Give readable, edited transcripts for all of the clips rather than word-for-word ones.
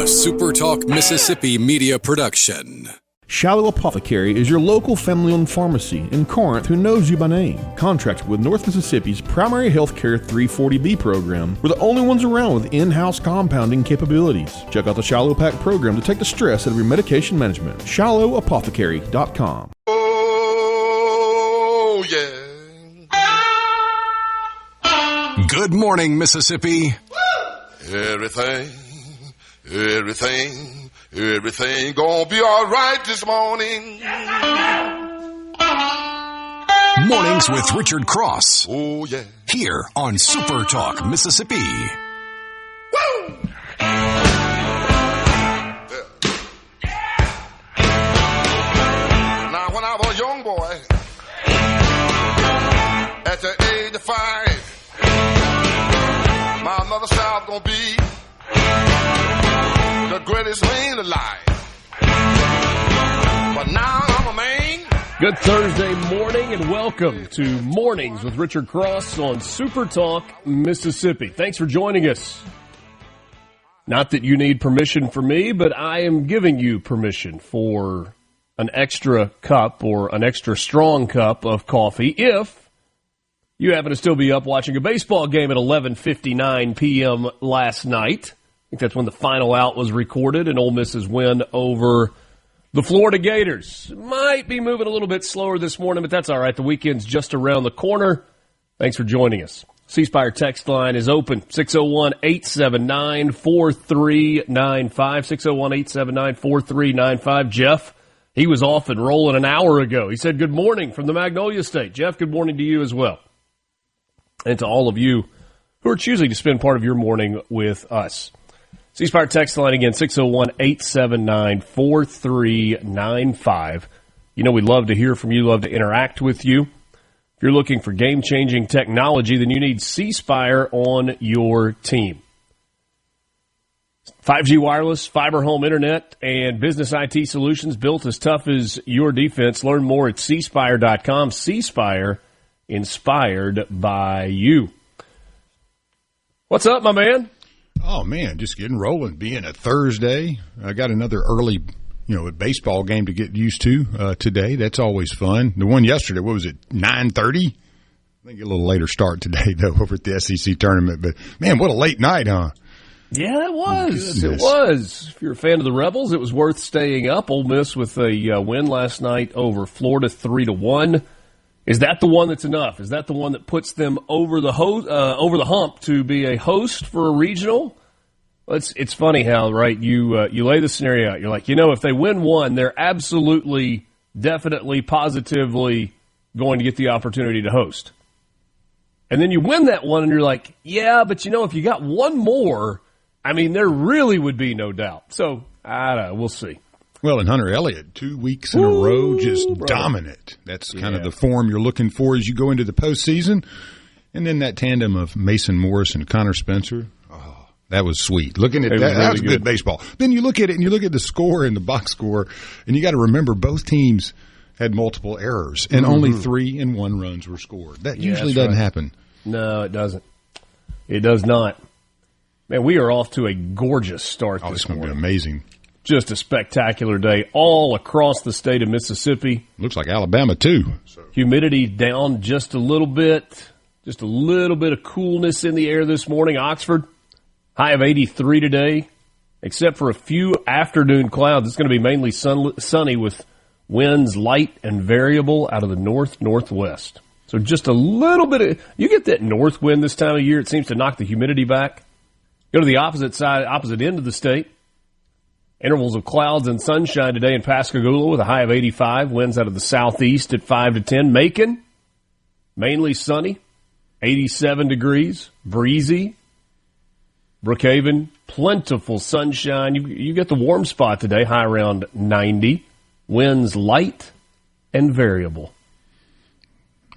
SuperTalk Mississippi media production. Shallow Apothecary is your local family-owned pharmacy in Corinth who knows you by name. Contracted with North Mississippi's primary healthcare 340B program. We're the only ones around with in-house compounding capabilities. Check out the Shallow Pack program to take the stress out of your medication management. ShallowApothecary.com. Oh, yeah. Good morning, Mississippi. Everything gonna be all right this morning. Mornings with Richard Cross. Oh, yeah. Here on SuperTalk Mississippi. Woo! Now, when I was a young boy, at the age of 5, my mother said I was gonna be the greatest man alive. But now I'm a man. Good Thursday morning and welcome to Mornings with Richard Cross on SuperTalk Mississippi. Thanks for joining us. Not that you need permission from me, but I am giving you permission for an extra cup or an extra strong cup of coffee if you happen to still be up watching a baseball game at 11:59 p.m. last night. I think that's when the final out was recorded and Ole Miss's win over the Florida Gators. Might be moving a little bit slower this morning, but that's all right. The weekend's just around the corner. Thanks for joining us. C-Spire text line is open, 601-879-4395, 601-879-4395. Jeff, he was off and rolling an hour ago. He said good morning from the Magnolia State. Jeff, good morning to you as well. And to all of you who are choosing to spend part of your morning with us. C-Spire text line again, 601-879-4395. You know we love to hear from you, love to interact with you. If you're looking for game-changing technology, then you need C-Spire on your team. 5G wireless, fiber home internet, and business IT solutions built as tough as your defense. Learn more at cspire.com. C-Spire, inspired by you. What's up, my man? Oh, man, just getting rolling. Being a Thursday, I got another early, baseball game to get used to today. That's always fun. The one yesterday, what was it, 9:30? I think a little later start today, though, over at the SEC tournament. But, man, what a late night, huh? Yeah, it was. It was. If you're a fan of the Rebels, it was worth staying up. Ole Miss with a win last night over Florida 3-1. Is that the one that's enough? Is that the one that puts them over the hump to be a host for a regional? Well, it's funny how, right, you lay the scenario out. You're like, if they win one, they're absolutely, definitely, positively going to get the opportunity to host. And then you win that one, and you're like, yeah, but if you got one more, there really would be no doubt. So, I don't know. We'll see. Well, and Hunter Elliott, 2 weeks in a row, just dominant. That's kind of the form you're looking for as you go into the postseason. And then that tandem of Mason Morris and Connor Spencer, that was sweet. Looking at that was good baseball. Then you look at it and you look at the score and the box score, and you got to remember both teams had multiple errors, and only 3 and 1 runs were scored. That usually doesn't happen. No, it doesn't. It does not. Man, we are off to a gorgeous start this morning. It's going to be amazing. Just a spectacular day all across the state of Mississippi. Looks like Alabama, too. Humidity down just a little bit. Just a little bit of coolness in the air this morning. Oxford, high of 83 today, except for a few afternoon clouds. It's going to be mainly sunny with winds light and variable out of the north-northwest. So just a little bit of – you get that north wind this time of year. It seems to knock the humidity back. Go to the opposite end of the state. Intervals of clouds and sunshine today in Pascagoula with a high of 85. Winds out of the southeast at 5 to 10. Macon, mainly sunny, 87 degrees, breezy. Brookhaven, plentiful sunshine. You get the warm spot today, high around 90. Winds light and variable.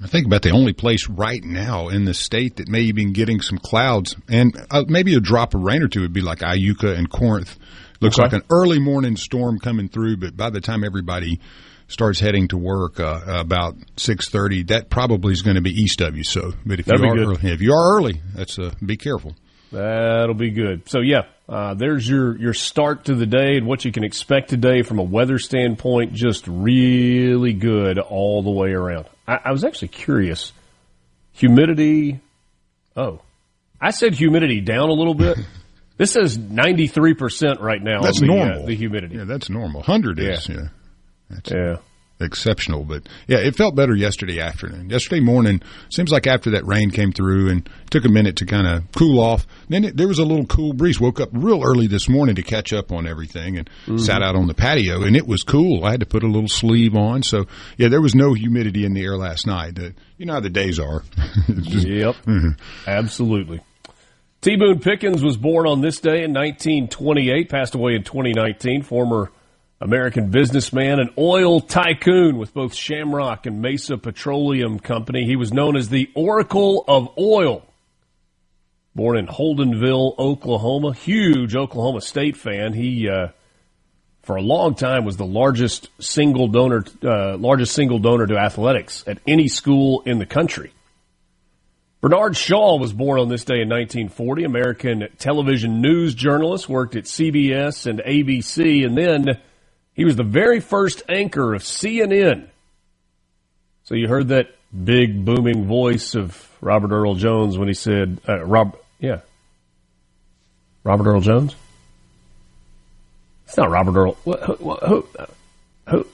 I think about the only place right now in the state that may be getting some clouds and maybe a drop of rain or two would be like Iuka and Corinth. Looks like an early morning storm coming through, but by the time everybody starts heading to work about 6:30, that probably is going to be east of you. So, but if you are early, that's be careful. That'll be good. So, yeah, there's your start to the day and what you can expect today from a weather standpoint. Just really good all the way around. I was actually curious. Humidity. Oh, I said humidity down a little bit. This says 93% right now. That's normal. The humidity. Yeah, that's normal. 100 is, yeah. That's exceptional. But, yeah, it felt better yesterday afternoon. Yesterday morning, seems like after that rain came through and took a minute to kind of cool off. Then there was a little cool breeze. Woke up real early this morning to catch up on everything and sat out on the patio, and it was cool. I had to put a little sleeve on. So, yeah, there was no humidity in the air last night. You know how the days are. Yep, absolutely. T. Boone Pickens was born on this day in 1928, passed away in 2019, former American businessman and oil tycoon with both Shamrock and Mesa Petroleum Company. He was known as the Oracle of Oil. Born in Holdenville, Oklahoma, huge Oklahoma State fan. He, for a long time, was the largest single donor to athletics at any school in the country. Bernard Shaw was born on this day in 1940, American television news journalist, worked at CBS and ABC, and then he was the very first anchor of CNN. So you heard that big, booming voice of Robert Earl Jones when he said, Robert Earl Jones? It's not Robert Earl. Who?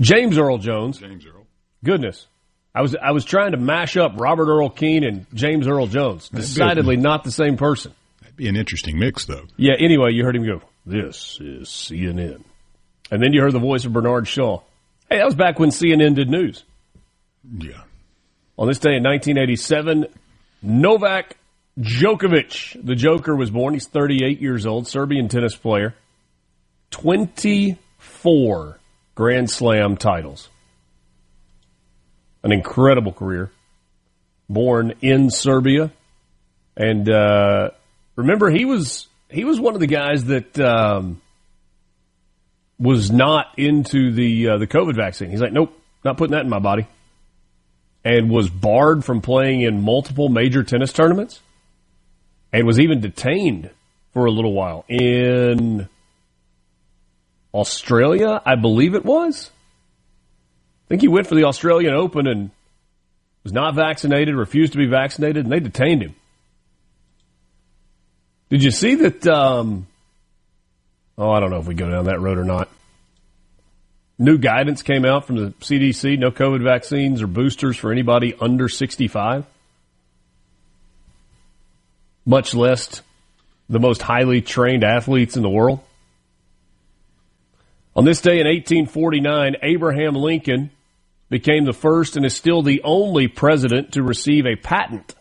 James Earl Jones. James Earl. Goodness. I was trying to mash up Robert Earl Keane and James Earl Jones. Decidedly not the same person. That'd be an interesting mix, though. Yeah, anyway, you heard him go, "This is CNN." And then you heard the voice of Bernard Shaw. Hey, that was back when CNN did news. Yeah. On this day in 1987, Novak Djokovic, the Joker, was born. He's 38 years old, Serbian tennis player. 24 Grand Slam titles. An incredible career. Born in Serbia. And remember, he was one of the guys that was not into the COVID vaccine. He's like, nope, not putting that in my body. And was barred from playing in multiple major tennis tournaments. And was even detained for a little while in Australia, I believe it was. I think he went for the Australian Open and was not vaccinated, refused to be vaccinated, and they detained him. Did you see that? I don't know if we go down that road or not. New guidance came out from the CDC, no COVID vaccines or boosters for anybody under 65. Much less the most highly trained athletes in the world. On this day in 1849, Abraham Lincoln became the first and is still the only president to receive a patent.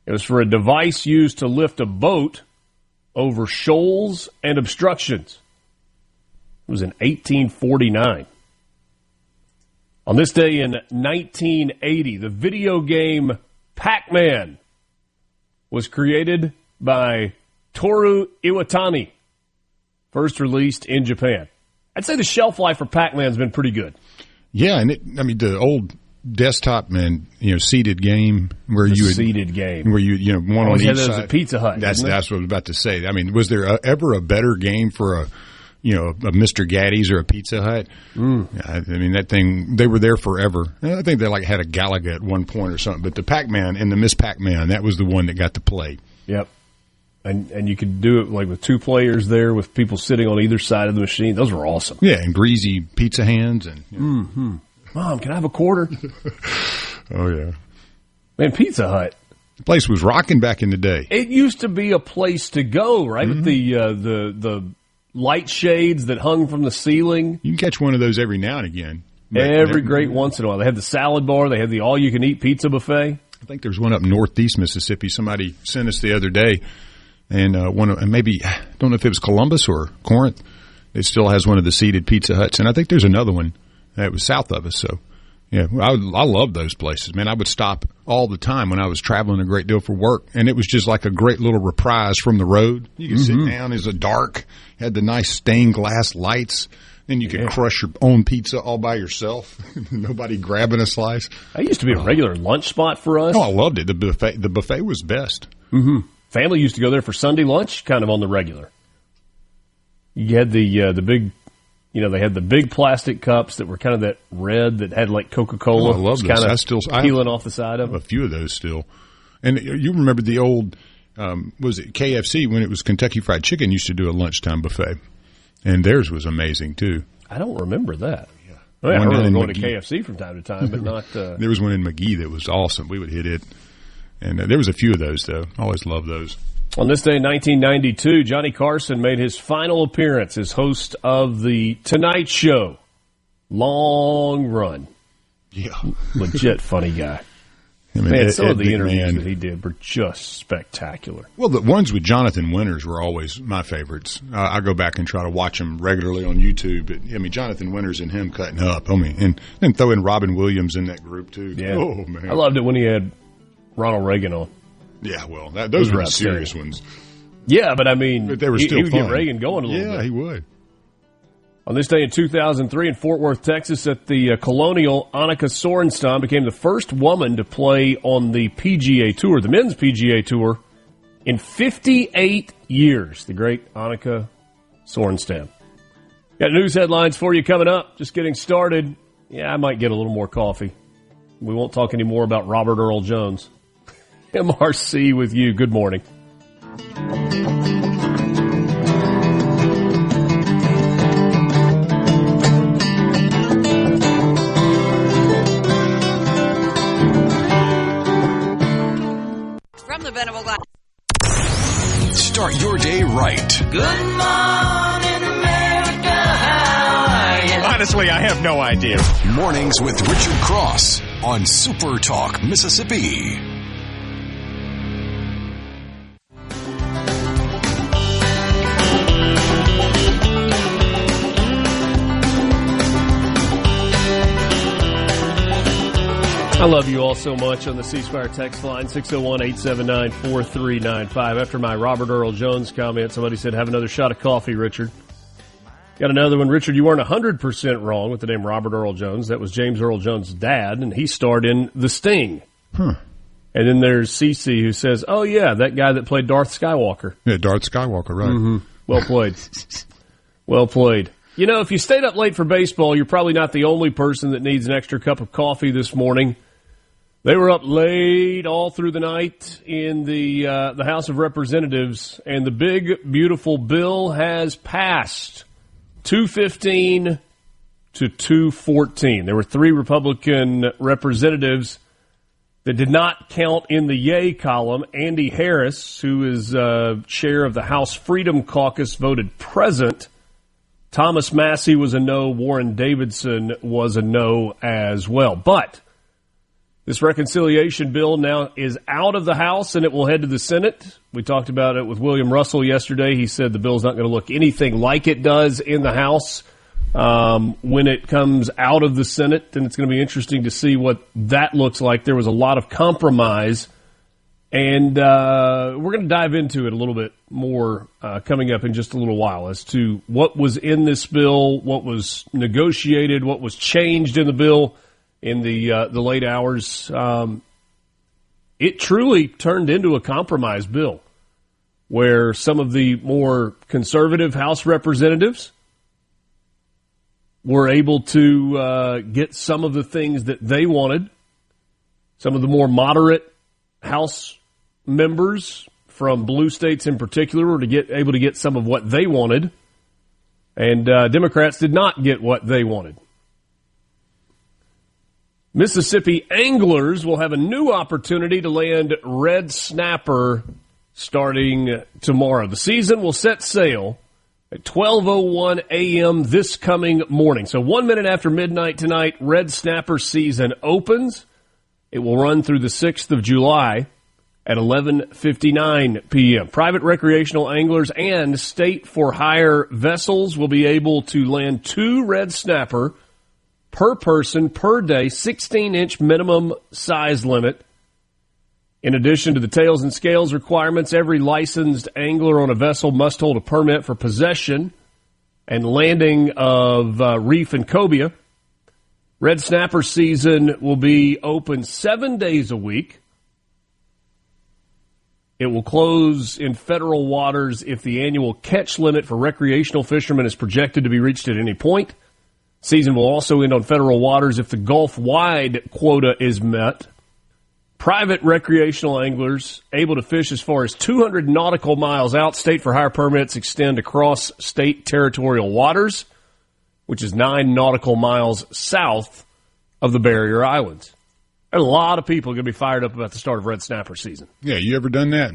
It was for a device used to lift a boat over shoals and obstructions. It was in 1849. On this day in 1980, the video game Pac-Man was created by Toru Iwatani, first released in Japan. I'd say the shelf life for Pac-Man's been pretty good. Yeah, and the old desktop seated game where one on each side. A Pizza Hut. That's what I was about to say. I mean, was there ever a better game for a Mr. Gaddy's or a Pizza Hut? I mean, that thing, they were there forever. I think they had a Galaga at one point or something. But the Pac-Man and the Miss Pac-Man, that was the one that got to play. Yep. And you could do it with two players there with people sitting on either side of the machine. Those were awesome. Yeah, and greasy pizza hands. And Mom, can I have a quarter? Oh, yeah. Man, Pizza Hut. The place was rocking back in the day. It used to be a place to go, right? With the light shades that hung from the ceiling. You can catch one of those every now and again. Every great once in a while. They had the salad bar. They had the all-you-can-eat pizza buffet. I think there's one up northeast Mississippi. Somebody sent us the other day. And maybe, I don't know if it was Columbus or Corinth. It still has one of the seated Pizza Huts. And I think there's another one that was south of us. So, yeah, I love those places, man. I would stop all the time when I was traveling a great deal for work. And it was just like a great little reprise from the road. You could sit down. It was dark. Had the nice stained glass lights. Then you could crush your own pizza all by yourself. Nobody grabbing a slice. That used to be a regular lunch spot for us. Oh, I loved it. The buffet was best. Family used to go there for Sunday lunch, kind of on the regular. You had the big, they had the big plastic cups that were kind of that red that had like Coca-Cola. Oh, I love those. Kind of peeling off the side of a it. few of those still. And you remember the old, was it KFC when it was Kentucky Fried Chicken used to do a lunchtime buffet. And theirs was amazing, too. I don't remember that. Yeah. I remember going to KFC from time to time, but not... There was one in McGee that was awesome. We would hit it. And there was a few of those, though. I always loved those. On this day in 1992, Johnny Carson made his final appearance as host of The Tonight Show. Long run. Yeah. Legit funny guy. Some of the interviews that he did were just spectacular. Well, the ones with Jonathan Winters were always my favorites. I go back and try to watch them regularly on YouTube. But, Jonathan Winters and him cutting up. And then throw in Robin Williams in that group, too. Yeah. Oh, man. I loved it when he had Ronald Reagan on. Yeah, well, those were the serious ones. Yeah, but they were still he would fun. get Reagan going a little bit. Yeah, he would. On this day in 2003 in Fort Worth, Texas, at the Colonial, Annika Sorenstam became the first woman to play on the PGA Tour, the men's PGA Tour, in 58 years. The great Annika Sorenstam. Got news headlines for you coming up. Just getting started. Yeah, I might get a little more coffee. We won't talk anymore about Robert Earl Jones. MRC with you. Good morning. From the Venable Glass. Start your day right. Good morning, America. How are you? Honestly, I have no idea. Mornings with Richard Cross on SuperTalk, Mississippi. I love you all so much on the C Spire text line, 601-879-4395. After my Robert Earl Jones comment, somebody said, have another shot of coffee, Richard. Got another one. Richard, you weren't 100% wrong with the name Robert Earl Jones. That was James Earl Jones' dad, and he starred in The Sting. Huh. And then there's Cece who says, oh, yeah, that guy that played Darth Skywalker. Yeah, Darth Skywalker, right. Mm-hmm. Well played. Well played. If you stayed up late for baseball, you're probably not the only person that needs an extra cup of coffee this morning. They were up late all through the night in the House of Representatives, and the big, beautiful bill has passed 215 to 214. There were 3 Republican representatives that did not count in the yay column. Andy Harris, who is chair of the House Freedom Caucus, voted present. Thomas Massey was a no. Warren Davidson was a no as well. But this reconciliation bill now is out of the House, and it will head to the Senate. We talked about it with William Russell yesterday. He said the bill's not going to look anything like it does in the House when it comes out of the Senate, and it's going to be interesting to see what that looks like. There was a lot of compromise, and we're going to dive into it a little bit more coming up in just a little while as to what was in this bill, what was negotiated, what was changed in the bill in the late hours. It truly turned into a compromise bill where some of the more conservative House representatives were able to get some of the things that they wanted. Some of the more moderate House members from blue states in particular were able to get some of what they wanted. And Democrats did not get what they wanted. Mississippi anglers will have a new opportunity to land red snapper starting tomorrow. The season will set sail at 12:01 a.m. this coming morning. So 1 minute after midnight tonight, red snapper season opens. It will run through the 6th of July at 11:59 p.m. Private recreational anglers and state for hire vessels will be able to land 2 red snapper per person per day, 16-inch minimum size limit. In addition to the tails and scales requirements, every licensed angler on a vessel must hold a permit for possession and landing of reef and cobia. Red snapper season will be open 7 days a week. It will close in federal waters if the annual catch limit for recreational fishermen is projected to be reached at any point. Season will also end on federal waters if the Gulf-wide quota is met. Private recreational anglers able to fish as far as 200 nautical miles out. State for hire permits extend across state territorial waters, which is 9 nautical miles south of the barrier islands. A lot of people are going to be fired up about the start of red snapper season. Yeah, you ever done that?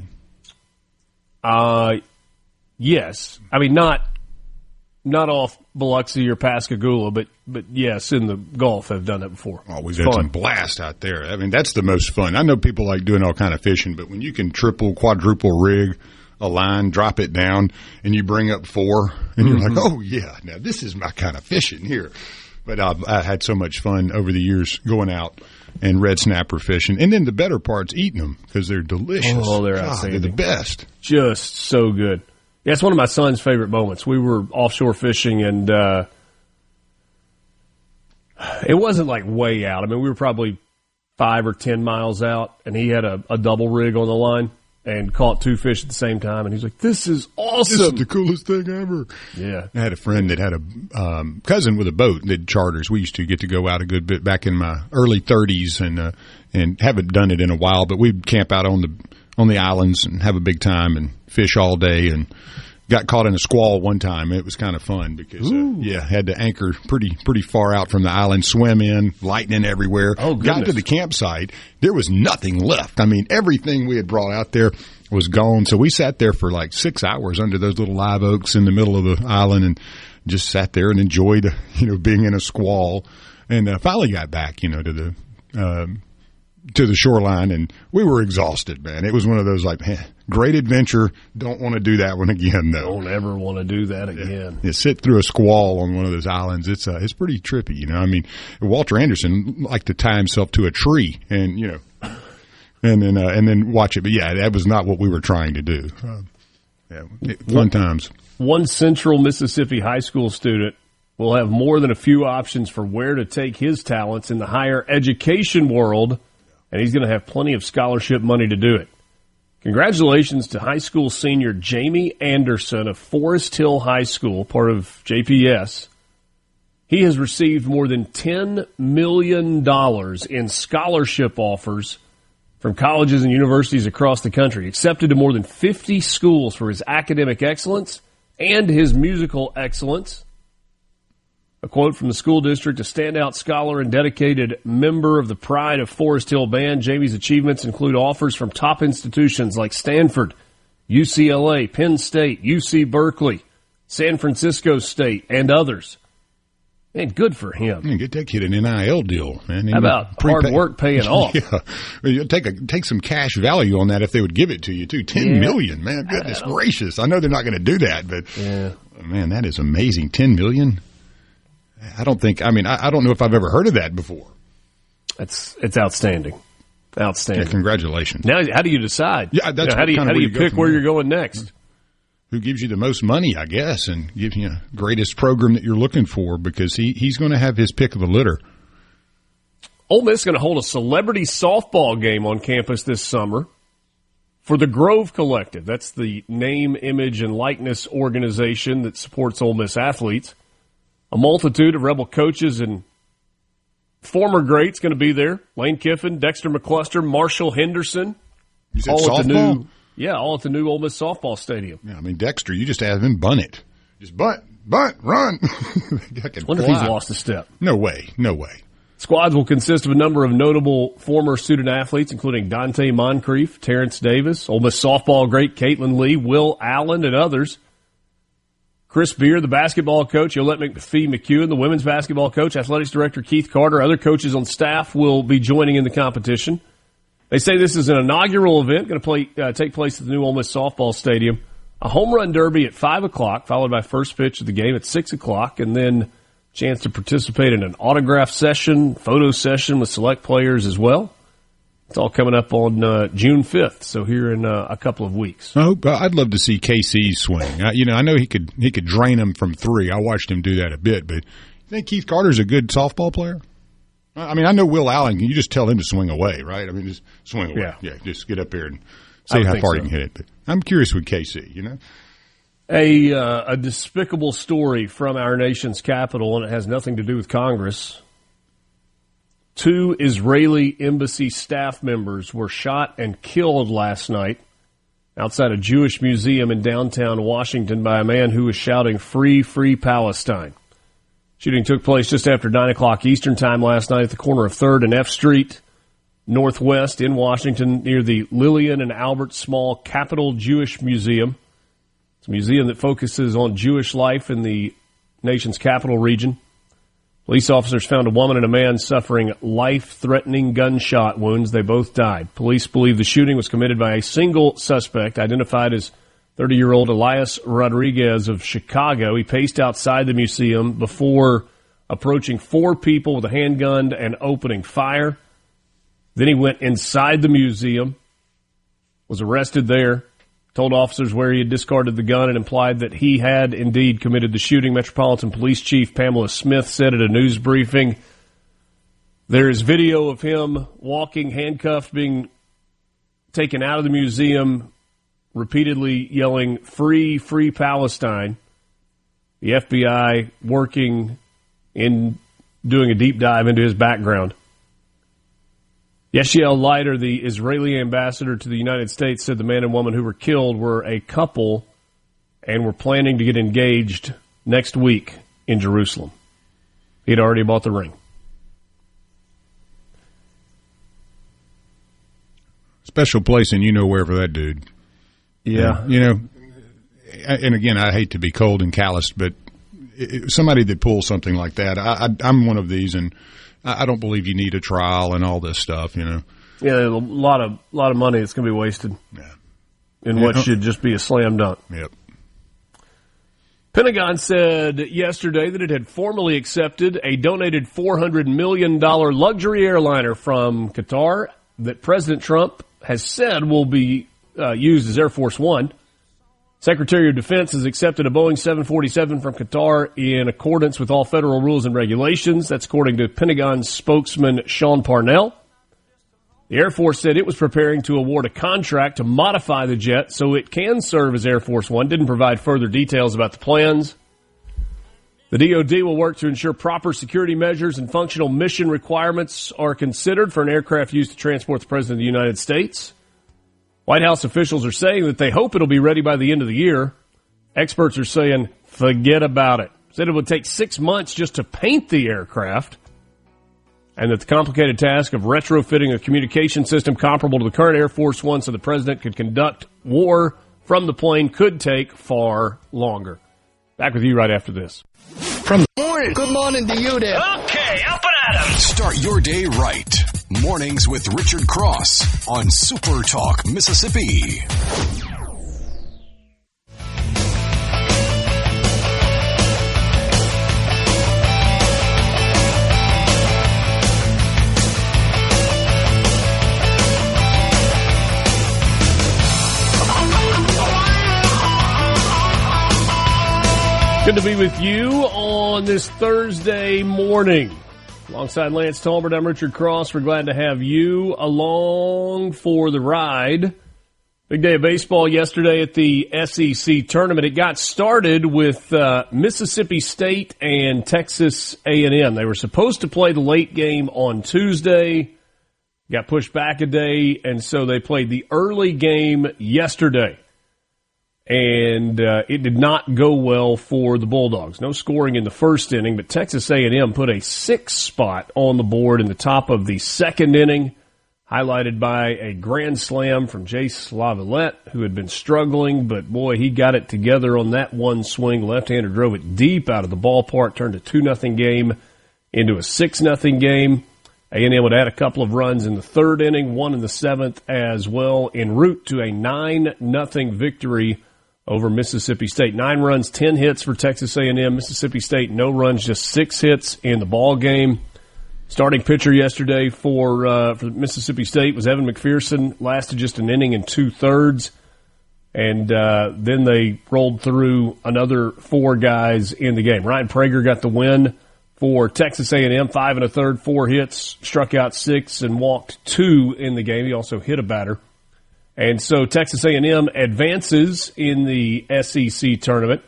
Yes. I mean, not off Biloxi or Pascagoula, but yes, in the Gulf I've done that before. Oh, we've had some blast out there. I mean, that's the most fun. I know people like doing all kind of fishing, but when you can triple, quadruple rig a line, drop it down, and you bring up 4, and you're like, oh, yeah, now this is my kind of fishing here. But I had so much fun over the years going out and red snapper fishing. And then the better part's eating them because they're delicious. Oh, they're outstanding. They're the best. Just so good. Yeah, it's one of my son's favorite moments. We were offshore fishing, and it wasn't like way out. I mean, we were probably 5 or 10 miles out, and he had a double rig on the line and caught 2 fish at the same time. And he's like, this is awesome. This is the coolest thing ever. Yeah. I had a friend that had a cousin with a boat and did charters. We used to get to go out a good bit back in my early 30s and haven't done it in a while, but we'd camp out on the islands and have a big time and fish all day, and got caught in a squall one time. It was kind of fun because, had to anchor pretty far out from the island, swim in, lightning everywhere. Oh, goodness. Got to the campsite. There was nothing left. I mean, everything we had brought out there was gone. So we sat there for like 6 hours under those little live oaks in the middle of the island and just sat there and enjoyed, being in a squall. And finally got back, to the shoreline, and we were exhausted, man. It was one of those like, great adventure. Don't want to do that one again, though. Don't ever want to do that again. Yeah, sit through a squall on one of those islands. It's pretty trippy, I mean, Walter Anderson liked to tie himself to a tree and and then watch it. But yeah, that was not what we were trying to do. Fun times. One Central Mississippi high school student will have more than a few options for where to take his talents in the higher education world, and he's going to have plenty of scholarship money to do it. Congratulations to high school senior Jamie Anderson of Forest Hill High School, part of JPS. He has received more than $10 million in scholarship offers from colleges and universities across the country, accepted to more than 50 schools for his academic excellence and his musical excellence. A quote from the school district: a standout scholar and dedicated member of the Pride of Forest Hill Band. Jamie's achievements include offers from top institutions like Stanford, UCLA, Penn State, UC Berkeley, San Francisco State, and others. Man, good for him. Get that kid an NIL deal, man. How about hard work paying off? Yeah. You'll take some cash value on that if they would give it to you, too. $10 million, man. Goodness gracious. I know they're not going to do that, but, man, that is amazing. $10 million? I don't know if I've ever heard of that before. It's outstanding. Outstanding. Yeah, congratulations. Now, how do you decide? Yeah, that's how do you pick where you're going next? Who gives you the most money, I guess, and gives you the greatest program that you're looking for, because he's going to have his pick of the litter. Ole Miss is going to hold a celebrity softball game on campus this summer for the Grove Collective. That's the name, image, and likeness organization that supports Ole Miss athletes. A multitude of Rebel coaches and former greats going to be there. Lane Kiffin, Dexter McCluster, Marshall Henderson. You said softball? All at the new Ole Miss softball stadium. Yeah, I mean, Dexter, you just have him bunt it. Just bunt, run. I wonder if he's lost a step. No way. Squads will consist of a number of notable former student athletes, including Dante Moncrief, Terrence Davis, Ole Miss softball great Caitlin Lee, Will Allen, and others. Chris Beard, the basketball coach, Yolette McPhee McEwen, the women's basketball coach, athletics director Keith Carter, other coaches on staff will be joining in the competition. They say this is an inaugural event going to take place at the new Ole Miss softball stadium. A home run derby at 5 o'clock, followed by first pitch of the game at 6 o'clock, and then chance to participate in an autograph session, photo session with select players as well. It's all coming up on June 5th, so here in a couple of weeks. I'd love to see KC swing. I know he could drain them from 3. I watched him do that a bit, but you think Keith Carter's a good softball player? I mean, I know Will Allen. You just tell him to swing away, right? I mean, just swing away. Yeah. Just get up here and See how far you can hit it. But I'm curious with KC, you know. A despicable story from our nation's capital, and it has nothing to do with Congress. 2 Israeli embassy staff members were shot and killed last night outside a Jewish museum in downtown Washington by a man who was shouting, "Free, free Palestine." Shooting took place just after 9 o'clock Eastern time last night at the corner of 3rd and F Street, Northwest in Washington, near the Lillian and Albert Small Capitol Jewish Museum. It's a museum that focuses on Jewish life in the nation's capital region. Police officers found a woman and a man suffering life-threatening gunshot wounds. They both died. Police believe the shooting was committed by a single suspect, identified as 30-year-old Elias Rodriguez of Chicago. He paced outside the museum before approaching 4 people with a handgun and opening fire. Then he went inside the museum, was arrested there, told officers where he had discarded the gun, and implied that he had indeed committed the shooting. Metropolitan Police Chief Pamela Smith said at a news briefing, there is video of him walking, handcuffed, being taken out of the museum, repeatedly yelling, "Free, free Palestine." The FBI working in doing a deep dive into his background. Yeshiel Leiter, the Israeli ambassador to the United States, said the man and woman who were killed were a couple and were planning to get engaged next week in Jerusalem. He had already bought the ring. Special place in you-know-where for that dude. Yeah. And, you know, and again, I hate to be cold and calloused, but somebody that pulls something like that, I'm one of these, and I don't believe you need a trial and all this stuff, you know. Yeah, a lot of money that's going to be wasted in what should just be a slam dunk. Yep. Pentagon said yesterday that it had formally accepted a donated $400 million luxury airliner from Qatar that President Trump has said will be used as Air Force One. Secretary of Defense has accepted a Boeing 747 from Qatar in accordance with all federal rules and regulations. That's according to Pentagon spokesman Sean Parnell. The Air Force said it was preparing to award a contract to modify the jet so it can serve as Air Force One. Didn't provide further details about the plans. The DoD will work to ensure proper security measures and functional mission requirements are considered for an aircraft used to transport the President of the United States. White House officials are saying that they hope it'll be ready by the end of the year. Experts are saying, forget about it. Said it would take 6 months just to paint the aircraft, and that the complicated task of retrofitting a communication system comparable to the current Air Force One so the president could conduct war from the plane could take far longer. Back with you right after this. Good morning to you there. Okay, up and at 'em. Start your day right. Mornings with Richard Cross on Super Talk, Mississippi. Good to be with you on this Thursday morning. Alongside Lance Talbert, I'm Richard Cross. We're glad to have you along for the ride. Big day of baseball yesterday at the SEC tournament. It got started with Mississippi State and Texas A&M. They were supposed to play the late game on Tuesday, got pushed back a day, and so they played the early game yesterday. And it did not go well for the Bulldogs. No scoring in the first inning, but Texas A&M put a 6 spot on the board in the top of the second inning, highlighted by a grand slam from Jace Lavalette, who had been struggling, but boy, he got it together on that one swing. Left-hander drove it deep out of the ballpark, turned a 2-0 game into a 6-0 game. A&M would add a couple of runs in the third inning, one in the seventh as well, en route to a 9-0 victory over Mississippi State. 9 runs, 10 hits for Texas A&M. Mississippi State, no runs, just 6 hits in the ball game. Starting pitcher yesterday for Mississippi State was Evan McPherson. Lasted just an inning and 2/3. And then they rolled through another 4 guys in the game. Ryan Prager got the win for Texas A&M, 5 1/3, 4 hits, struck out 6, and walked 2 in the game. He also hit a batter. And so Texas A&M advances in the SEC tournament,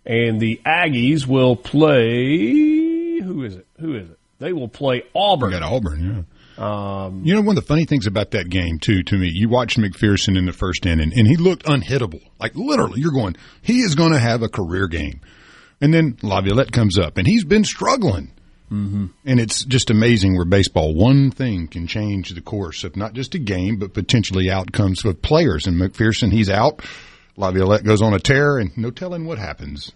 and the Aggies will play – who is it? They will play Auburn. We got Auburn, yeah. One of the funny things about that game, too, to me, you watched McPherson in the first inning, and he looked unhittable. Like, literally, you're going, he is going to have a career game. And then Laviolette comes up, and he's been struggling. Mm-hmm. And it's just amazing where baseball, one thing can change the course of not just a game, but potentially outcomes of players. And McPherson, he's out. Laviolette goes on a tear, and no telling what happens.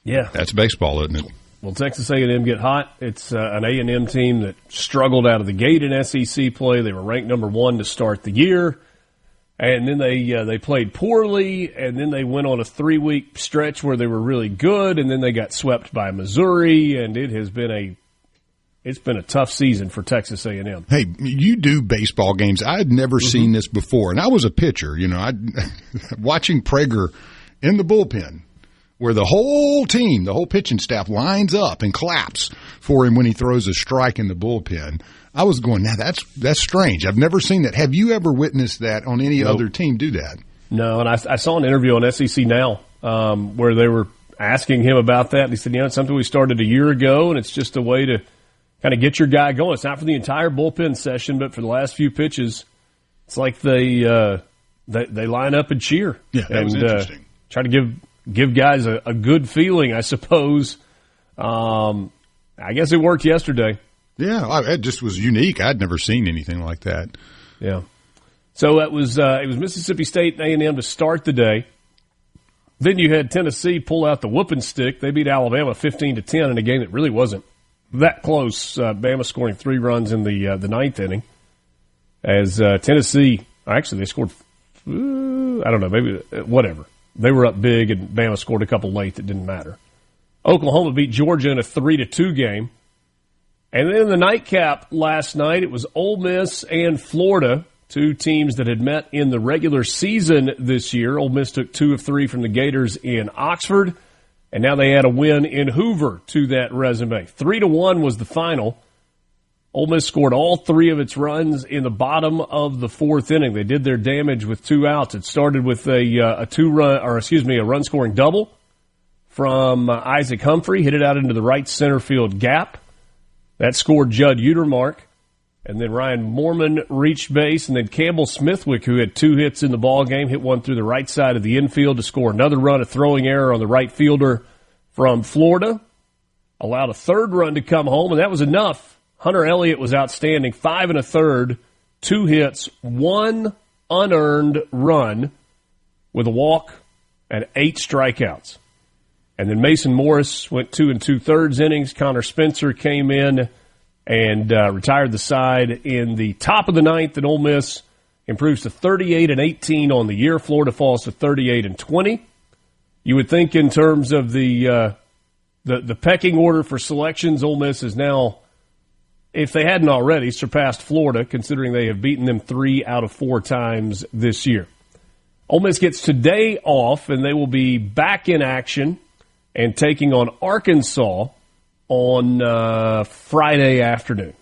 Yeah. That's baseball, isn't it? Well, Texas A&M get hot. It's an A&M team that struggled out of the gate in SEC play. They were ranked number 1 to start the year. And then they played poorly, and then they went on a 3-week stretch where they were really good, and then they got swept by Missouri, and it's been a tough season for Texas A&M. Hey, you do baseball games. I had never seen this before, and I was a pitcher. Watching Prager in the bullpen, where the whole team, the whole pitching staff lines up and claps for him when he throws a strike in the bullpen. I was going, now that's strange. I've never seen that. Have you ever witnessed that on any other team do that? No, and I saw an interview on SEC Now where they were asking him about that. And he said, it's something we started a year ago, and it's just a way to kind of get your guy going. It's not for the entire bullpen session, but for the last few pitches, it's like they line up and cheer. Yeah, that was interesting. Try to give guys a good feeling, I suppose. I guess it worked yesterday. Yeah, it just was unique. I'd never seen anything like that. Yeah. So it was Mississippi State and A&M to start the day. Then you had Tennessee pull out the whooping stick. They beat Alabama 15-10 in a game that really wasn't that close. Bama scoring 3 runs in the 9th inning. As Tennessee, actually they scored, I don't know, maybe whatever. They were up big, and Bama scored a couple late that didn't matter. Oklahoma beat Georgia in a 3-2 game. And then in the nightcap last night, it was Ole Miss and Florida, 2 teams that had met in the regular season this year. Ole Miss took 2 of 3 from the Gators in Oxford, and now they had a win in Hoover to that resume. 3-1 was the final. Ole Miss scored all 3 of its runs in the bottom of the 4th inning. They did their damage with 2 outs. It started with a run-scoring double from Isaac Humphrey, hit it out into the right center field gap. That scored Judd Utermark. And then Ryan Moorman reached base, and then Campbell Smithwick, who had 2 hits in the ball game, hit one through the right side of the infield to score another run, a throwing error on the right fielder from Florida. Allowed a 3rd run to come home, and that was enough. Hunter Elliott was outstanding, 5 1/3, 2 hits, 1 unearned run with a walk and 8 strikeouts. And then Mason Morris went 2 2/3 innings. Connor Spencer came in and retired the side in the top of the 9th, and Ole Miss improves to 38-18 on the year. Florida falls to 38-20. You would think in terms of the pecking order for selections, Ole Miss is now, if they hadn't already, surpassed Florida, considering they have beaten them 3 out of 4 times this year. Ole Miss gets today off, and they will be back in action and taking on Arkansas on Friday afternoon.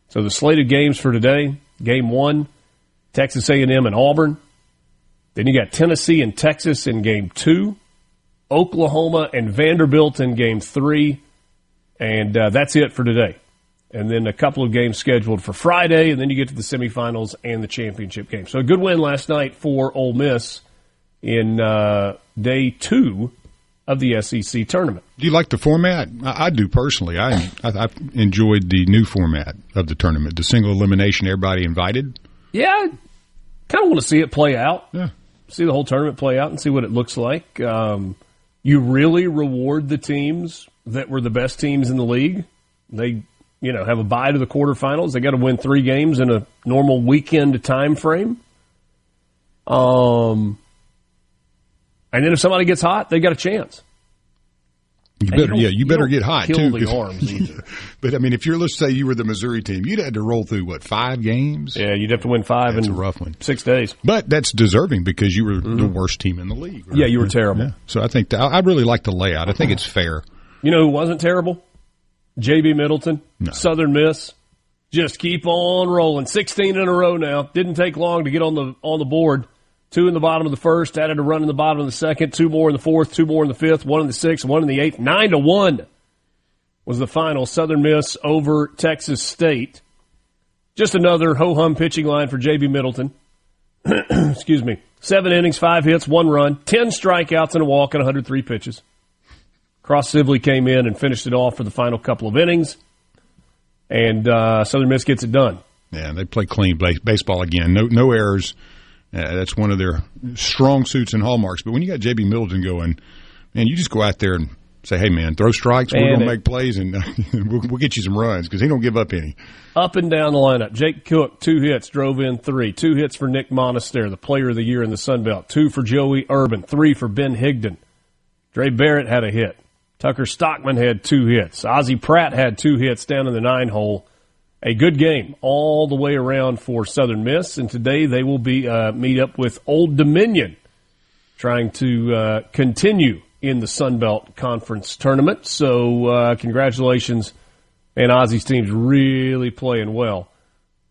So the slate of games for today, Game 1, Texas A&M and Auburn. Then you got Tennessee and Texas in Game 2, Oklahoma and Vanderbilt in Game 3, and that's it for today. And then a couple of games scheduled for Friday, and then you get to the semifinals and the championship game. So a good win last night for Ole Miss in Day 2 of the SEC tournament. Do you like the format? I do personally. I enjoyed the new format of the tournament, the single elimination, everybody invited. Yeah, I kind of want to see it play out. Yeah. See the whole tournament play out and see what it looks like. You really reward the teams that were the best teams in the league. They, have a bye to the quarterfinals. They got to win 3 games in a normal weekend time frame. And then if somebody gets hot, they got a chance. You better get hot kill too. The arms either. But let's say you were the Missouri team, you'd had to roll through 5 games? Yeah, you'd have to win 5 that's in a rough one. 6 days. But that's deserving because you were the worst team in the league. Right? Yeah, you were terrible. Yeah. So I think I really like the layout. I think it's fair. You know who wasn't terrible? J.B. Middleton, No. Southern Miss. just keep on rolling. 16 in a row now. Didn't take long to get on the board. 2 in the bottom of the first, added a run in the bottom of the second, 2 more in the fourth, 2 more in the fifth, 1 in the sixth, 1 in the eighth. 9-1 was the final. Southern Miss over Texas State. Just another ho-hum pitching line for J.B. Middleton. Excuse me. 7 innings, 5 hits, 1 run, 10 strikeouts and a walk and 103 pitches. Cross Sibley came in and finished it off for the final couple of innings. And Southern Miss gets it done. Yeah, they play clean baseball again. No errors. That's one of their strong suits and hallmarks. But when you got J.B. Middleton going, man, you just go out there and say, hey, man, throw strikes. We're going to make plays, and we'll get you some runs because he don't give up any. Up and down the lineup. Jake Cook, 2 hits, drove in 3. 2 hits for Nick Monaster, the player of the year in the Sun Belt. 2 for Joey Urban. 3 for Ben Higdon. Dre Barrett had a hit. Tucker Stockman had 2 hits. Ozzie Pratt had 2 hits down in the 9-hole. A good game all the way around for Southern Miss, and today they will be meet up with Old Dominion, trying to continue in the Sun Belt Conference tournament. So congratulations, and Ozzie's team's really playing well.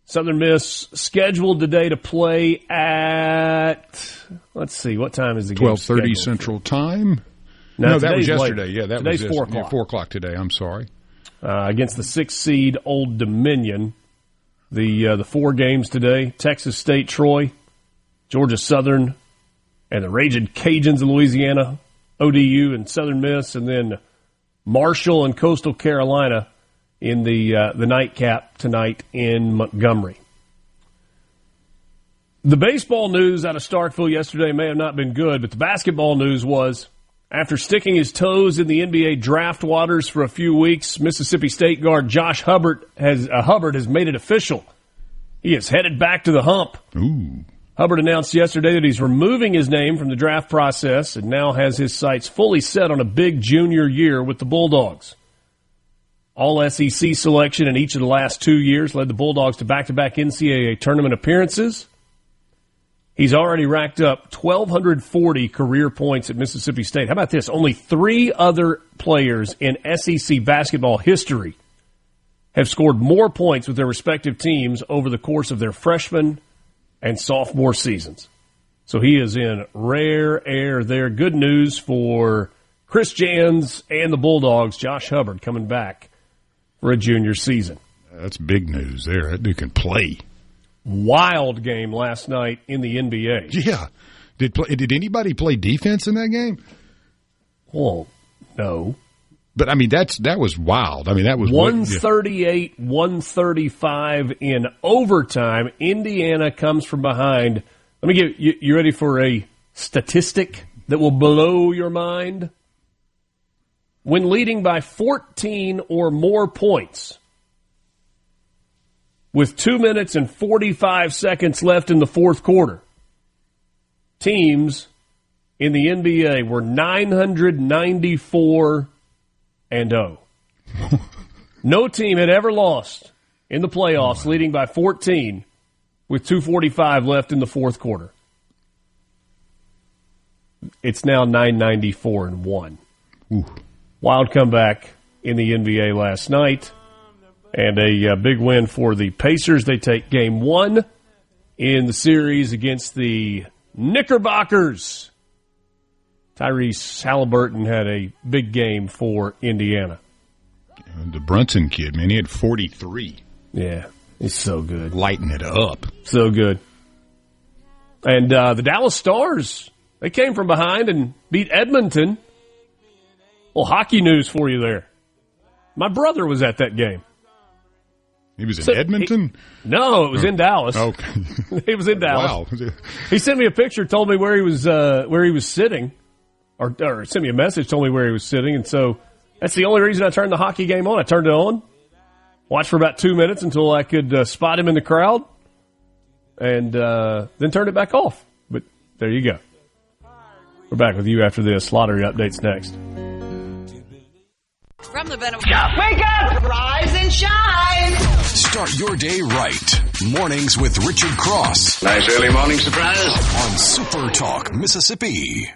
Southern Miss scheduled today to play at, let's see, what time is the game? 12:30 Central Time. No, that was yesterday. Yeah, today's 4 o'clock. Yeah, 4 o'clock today. I'm sorry. Against the 6th seed Old Dominion. The 4 games today: Texas State, Troy, Georgia Southern, and the Raging Cajuns of Louisiana, ODU and Southern Miss, and then Marshall and Coastal Carolina in the nightcap tonight in Montgomery. The baseball news out of Starkville yesterday may have not been good, but the basketball news was, after sticking his toes in the NBA draft waters for a few weeks, Mississippi State guard Josh Hubbard has made it official. He is headed back to the hump. Ooh. Hubbard announced yesterday that he's removing his name from the draft process and now has his sights fully set on a big junior year with the Bulldogs. All SEC selection in each of the last 2 years led the Bulldogs to back-to-back NCAA tournament appearances. He's already racked up 1,240 career points at Mississippi State. How about this? Only 3 other players in SEC basketball history have scored more points with their respective teams over the course of their freshman and sophomore seasons. So he is in rare air there. Good news for Chris Jans and the Bulldogs. Josh Hubbard coming back for a junior season. That's big news there. That dude can play. Wild game last night in the NBA. Yeah. Did anybody play defense in that game? Well, no. But, I mean, that was wild. I mean, that was 138-135 in overtime. Indiana comes from behind. Let me get you ready for a statistic that will blow your mind? When leading by 14 or more points, with 2 minutes and 45 seconds left in the fourth quarter, teams in the NBA were 994-0. No team had ever lost in the playoffs leading by 14 with 2:45 left in the fourth quarter. It's now 994-1. Ooh. Wild comeback in the NBA last night. And a big win for the Pacers. They take game 1 in the series against the Knickerbockers. Tyrese Halliburton had a big game for Indiana. The Brunson kid, man, he had 43. Yeah, he's so good. Lighting it up. So good. And the Dallas Stars, they came from behind and beat Edmonton. Well, hockey news for you there. My brother was at that game. He was in Edmonton? No, it was in Dallas. Okay. He was in Dallas. Wow. He sent me a picture, told me where he was sitting, or sent me a message, told me where he was sitting, and so that's the only reason I turned the hockey game on. I turned it on, watched for about 2 minutes until I could spot him in the crowd, and then turned it back off. But there you go. We're back with you after this. Lottery updates next. From the Benham. Wake up! Rise and shine! Start your day right. Mornings with Richard Cross Nice early morning surprise. on SuperTalk, Mississippi.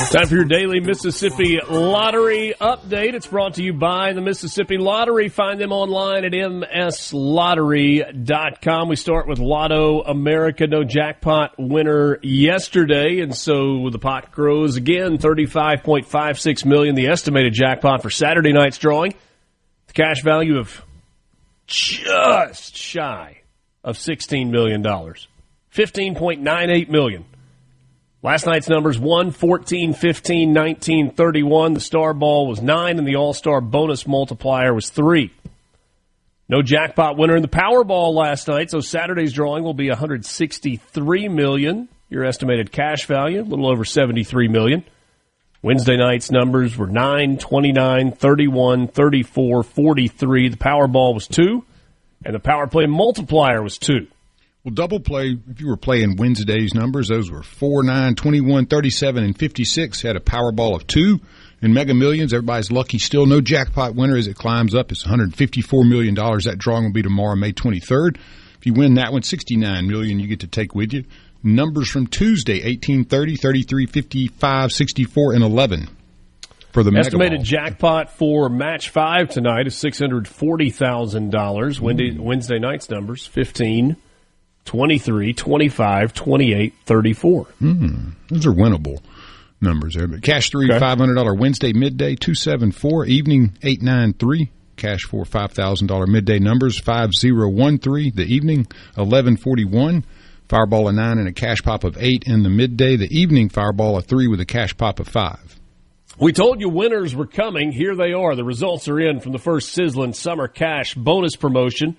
Time for your daily Mississippi Lottery update. It's brought to you by the Mississippi Lottery. Find them online at mslottery.com. We start with Lotto America. No jackpot winner yesterday, and so the pot grows again, $35.56 million, the estimated jackpot for Saturday night's drawing. The cash value of just shy of $16 million, $15.98 million. Last night's numbers, 1, 14, 15, 19, 31. The star ball was 9, and the all-star bonus multiplier was 3. No jackpot winner in the Powerball last night, so Saturday's drawing will be $163 million. Your estimated cash value, a little over $73 million. Wednesday night's numbers were 9, 29, 31, 34, 43. The Powerball was 2, and the Power Play multiplier was 2. Well, double play, if you were playing Wednesday's numbers, those were 4, 9, 21, 37, and 56. Had a Powerball of 2. In Mega Millions, everybody's lucky still. No jackpot winner as it climbs up. It's $154 million. That drawing will be tomorrow, May 23rd. If you win that one, $69 million you get to take with you. Numbers from Tuesday, 18, 30, 33, 55, 64, and 11. For the estimated jackpot for Match 5 tonight is $640,000. Wednesday night's numbers, 15, 23, 25, 28, 34. Those are winnable numbers there. But cash 3, okay. $500 Wednesday midday, 274. Evening, 893. Cash for $5,000 midday numbers, 5013. The evening, 1141. Fireball of 9 and a cash pop of 8 in the midday. The evening, Fireball of 3 with a cash pop of 5. We told you winners were coming. Here they are. The results are in from the first sizzling summer cash bonus promotion.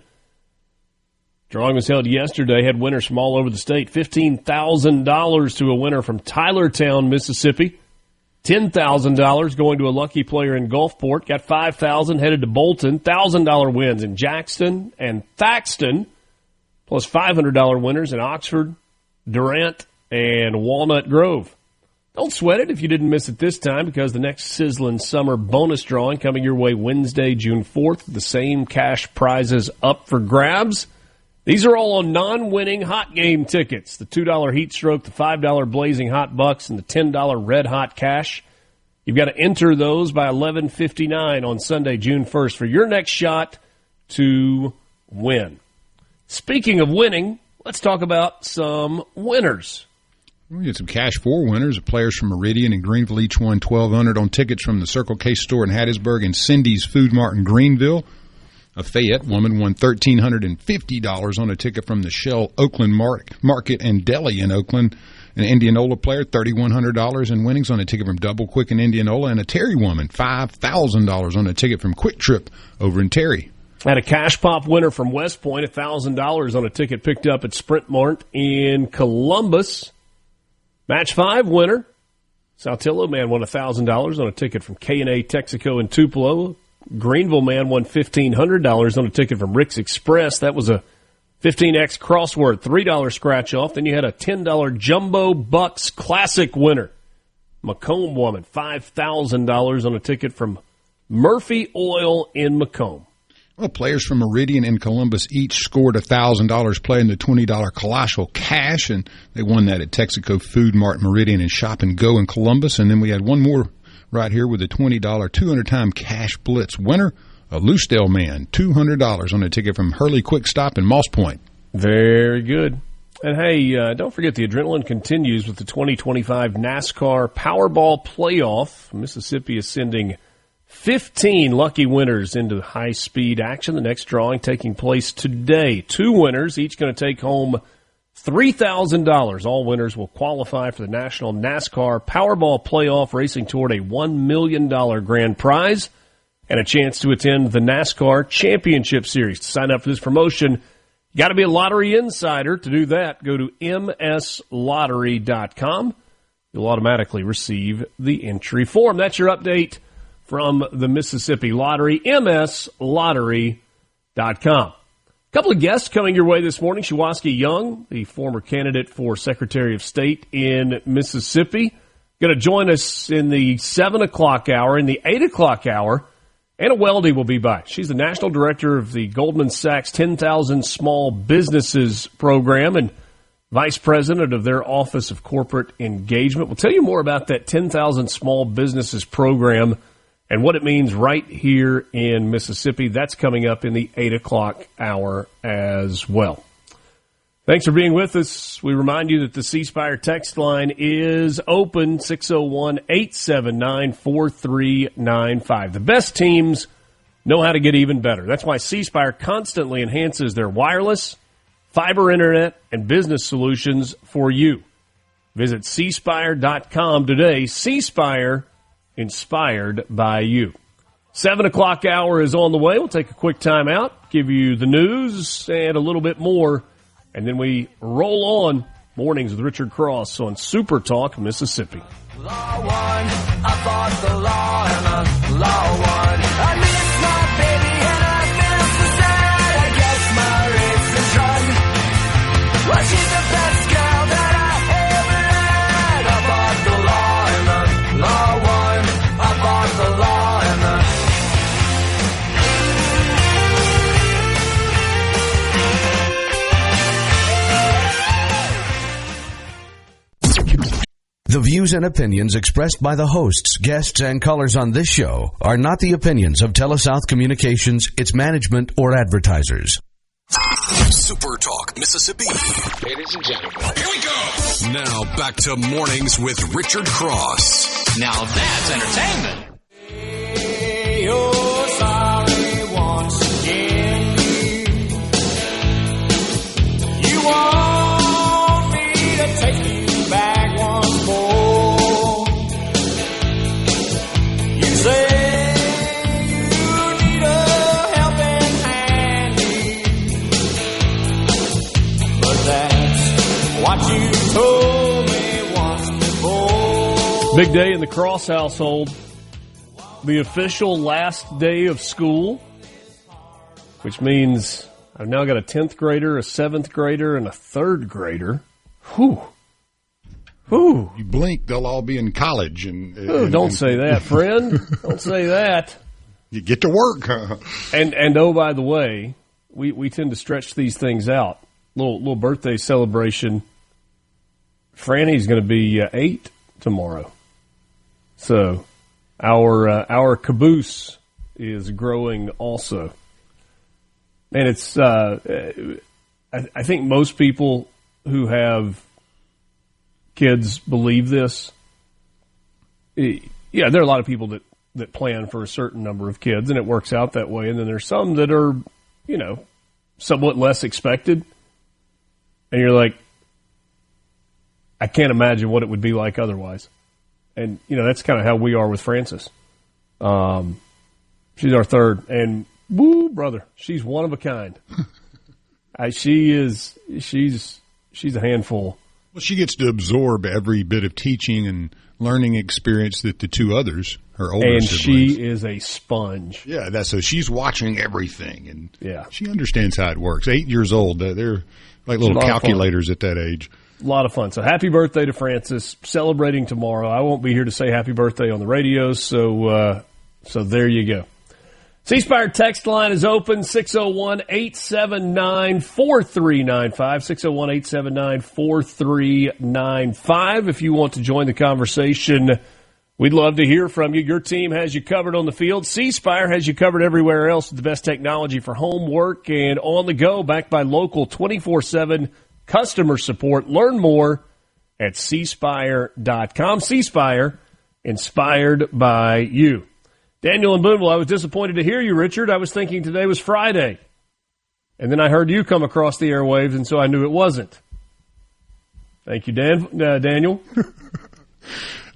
Drawing was held yesterday, had winners from all over the state. $15,000 to a winner from Tylertown, Mississippi. $10,000 going to a lucky player in Gulfport. Got $5,000 headed to Bolton. $1,000 wins in Jackson and Thaxton. Plus $500 winners in Oxford, Durant, and Walnut Grove. Don't sweat it if you didn't miss it this time, because the next sizzling summer bonus drawing coming your way Wednesday, June 4th. The same cash prizes up for grabs. These are all on non-winning hot game tickets. The $2 Heat Stroke, the $5 Blazing Hot Bucks, and the $10 Red Hot Cash. You've got to enter those by 11:59 on Sunday, June 1st for your next shot to win. Speaking of winning, let's talk about some winners. We get some cash for winners. The players from Meridian and Greenville each won $1,200 on tickets from the Circle K store in Hattiesburg and Cindy's Food Mart in Greenville. A Fayette woman won $1,350 on a ticket from the Shell Oakland Market and Deli in Oakland. An Indianola player, $3,100 in winnings on a ticket from Double Quick in Indianola. And a Terry woman, $5,000 on a ticket from Quick Trip over in Terry. Had a cash pop winner from West Point, $1,000 on a ticket picked up at Sprint Mart in Columbus. Match 5 winner, Saltillo man won $1,000 on a ticket from K&A Texaco in Tupelo. Greenville man won $1,500 on a ticket from Rick's Express. That was a 15X crossword, $3 scratch off. Then you had a $10 Jumbo Bucks Classic winner. Macomb woman, $5,000 on a ticket from Murphy Oil in Macomb. Well, players from Meridian and Columbus each scored $1,000 playing the $20 Colossal Cash, and they won that at Texaco Food Mart, Meridian, and Shop and Go in Columbus. And then we had one more right here with a $20 200-time Cash Blitz winner, a Loosedale man, $200 on a ticket from Hurley Quick Stop in Moss Point. Very good. And, hey, don't forget the adrenaline continues with the 2025 NASCAR Powerball Playoff. Mississippi is sending 15 lucky winners into high-speed action. The next drawing taking place today. 2 winners, each going to take home $3,000. All winners will qualify for the National NASCAR Powerball Playoff, racing toward a $1 million grand prize and a chance to attend the NASCAR Championship Series. To sign up for this promotion, you got to be a lottery insider. To do that, go to mslottery.com. You'll automatically receive the entry form. That's your update from the Mississippi Lottery, mslottery.com. A couple of guests coming your way this morning. Shuwaski Young, the former candidate for Secretary of State in Mississippi, going to join us in the 7 o'clock hour. In the 8 o'clock hour, Anna Wellde will be by. She's the National Director of the Goldman Sachs 10,000 Small Businesses Program, and Vice President of their Office of Corporate Engagement. We'll tell you more about that 10,000 Small Businesses program and what it means right here in Mississippi. That's coming up in the 8 o'clock hour as well. Thanks for being with us. We remind you that the C Spire text line is open, 601-879-4395. The best teams know how to get even better. That's why C Spire constantly enhances their wireless, fiber internet, and business solutions for you. Visit cspire.com today. C Spire, inspired by you. 7 o'clock hour is on the way. We'll take a quick time out, give you the news and a little bit more, and then we roll on Mornings with Richard Cross on SuperTalk Mississippi. Law one, I fought the law and the law won. I miss my baby and I feel so sad. I guess my race is run. Well, she's the best girl that I ever had. I fought the law and the law won. I fought the law and the... The views and opinions expressed by the hosts, guests, and callers on this show are not the opinions of TeleSouth Communications, its management, or advertisers. Super Talk Mississippi. Ladies and gentlemen, Here we go. Now back to Mornings with Richard Cross. now that's entertainment. Hey, oh, sorry once again. You want me to take you back once more. You say you need a helping hand, but that's what you told me once before. Big day in the Cross household. The official last day of school, which means I've now got a 10th grader, a 7th grader, and a 3rd grader. Whew. Whew. You blink, they'll all be in college. Don't say that, friend. Don't say that. You get to work. And oh, by the way, we tend to stretch these things out. Little birthday celebration. Franny's going to be 8 tomorrow. So our caboose is growing also. And it's I think most people who have kids believe this. Yeah, there are a lot of people that plan for a certain number of kids, and it works out that way. And then there's some that are, somewhat less expected. And you're like, I can't imagine what it would be like otherwise. And, that's kind of how we are with Frances. She's our 3rd. And, woo, brother, she's one of a kind. She's a handful. Well, she gets to absorb every bit of teaching and learning experience that the two others, her older siblings. She is a sponge. Yeah, so she's watching everything, and yeah, she understands how it works. 8 years old, they're like little calculators at that age. A lot of fun. So happy birthday to Frances, celebrating tomorrow. I won't be here to say happy birthday on the radio, so there you go. C Spire text line is open, 601-879-4395, 601-879-4395. If you want to join the conversation, we'd love to hear from you. Your team has you covered on the field. C Spire has you covered everywhere else with the best technology for home work and on the go, backed by local 24/7 customer support. Learn more at cspire.com. C Spire, inspired by you. Daniel in Boonville, I was disappointed to hear you, Richard. I was thinking today was Friday. And then I heard you come across the airwaves, and so I knew it wasn't. Thank you, Daniel.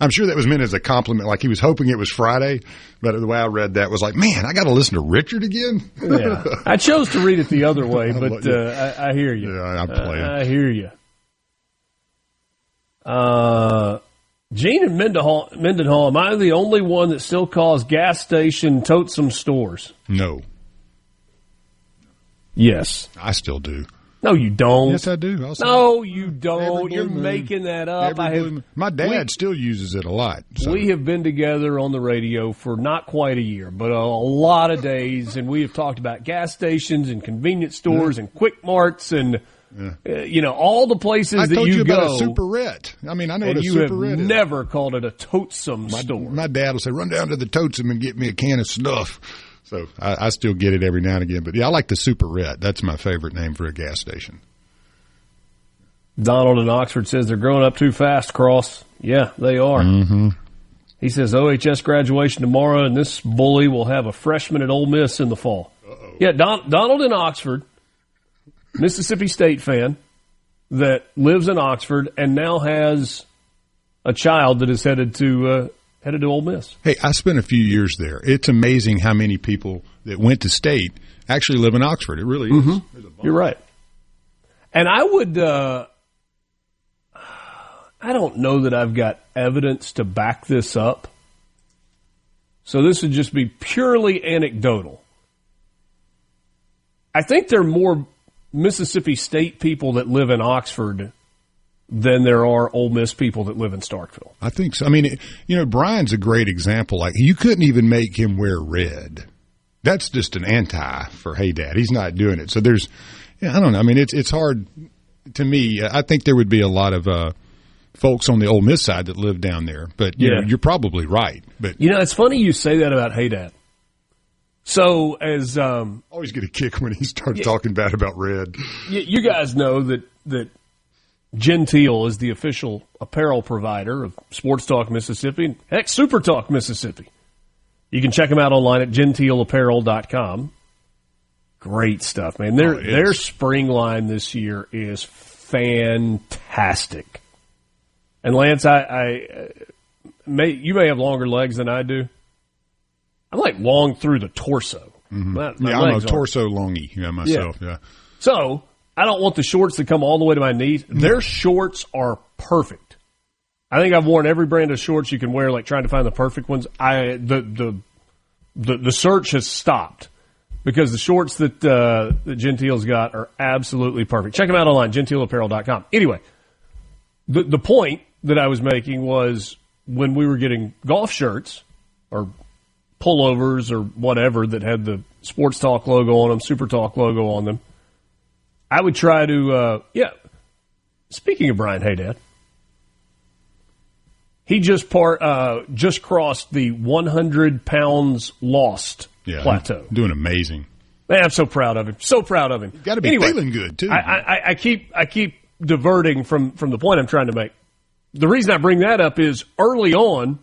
I'm sure that was meant as a compliment, like he was hoping it was Friday. But the way I read that was like, man, I got to listen to Richard again? Yeah. I chose to read it the other way, but I hear you. Yeah, I'm playing. I hear you. Gene in Mendenhall, am I the only one that still calls gas station totes-some stores? No. Yes. I still do. No, you don't. Yes, I do. No, you don't. You're making that up. My dad still uses it a lot. So. We have been together on the radio for not quite a year, but a lot of days, and we have talked about gas stations and convenience stores and Quick Marts and all the places I that told you you go. about a superette. I mean, I know what a you have superette is. never called it a totesome store. My dad will say, run down to the Totesome and get me a can of snuff. So I still get it every now and again. But, yeah, I like the superette. That's my favorite name for a gas station. Donald in Oxford says they're growing up too fast, Cross. Yeah, they are. Mm-hmm. He says OHS graduation tomorrow, and this bully will have a freshman at Ole Miss in the fall. Uh-oh. Yeah, Donald in Oxford, Mississippi State fan that lives in Oxford and now has a child that is headed to Ole Miss. Hey, I spent a few years there. It's amazing how many people that went to State actually live in Oxford. It really is. Mm-hmm. You're right. And I would I don't know that I've got evidence to back this up. So this would just be purely anecdotal. I think there are more Mississippi State people that live in Oxford than there are Ole Miss people that live in Starkville. I think so. I mean, Brian's a great example. Like, you couldn't even make him wear red. That's just an anti for Hey Dad. He's not doing it. So I don't know. I mean, it's hard to me. I think there would be a lot of folks on the Ole Miss side that live down there. But you know, you're probably right. But it's funny you say that about Hey Dad. So as always get a kick when he starts talking bad about red. You guys know that Genteel is the official apparel provider of Sports Talk Mississippi and heck, Super Talk Mississippi. You can check them out online at genteelapparel.com. Great stuff, man. Their spring line this year is fantastic. And Lance, you may have longer legs than I do. I'm like long through the torso. Mm-hmm. My I'm a torso longy myself. Yeah. So I don't want the shorts that come all the way to my knees. Their shorts are perfect. I think I've worn every brand of shorts you can wear, like trying to find the perfect ones. The search has stopped because the shorts that Genteel's got are absolutely perfect. Check them out online, genteelapparel.com. Anyway, the point that I was making was when we were getting golf shirts or pullovers or whatever that had the Sports Talk logo on them, Super Talk logo on them, I would try to, speaking of Brian Haydad, he just crossed the 100 pounds lost plateau. Doing amazing. Man, I'm so proud of him. So proud of him. Got to be feeling good, too. I keep diverting from the point I'm trying to make. The reason I bring that up is early on,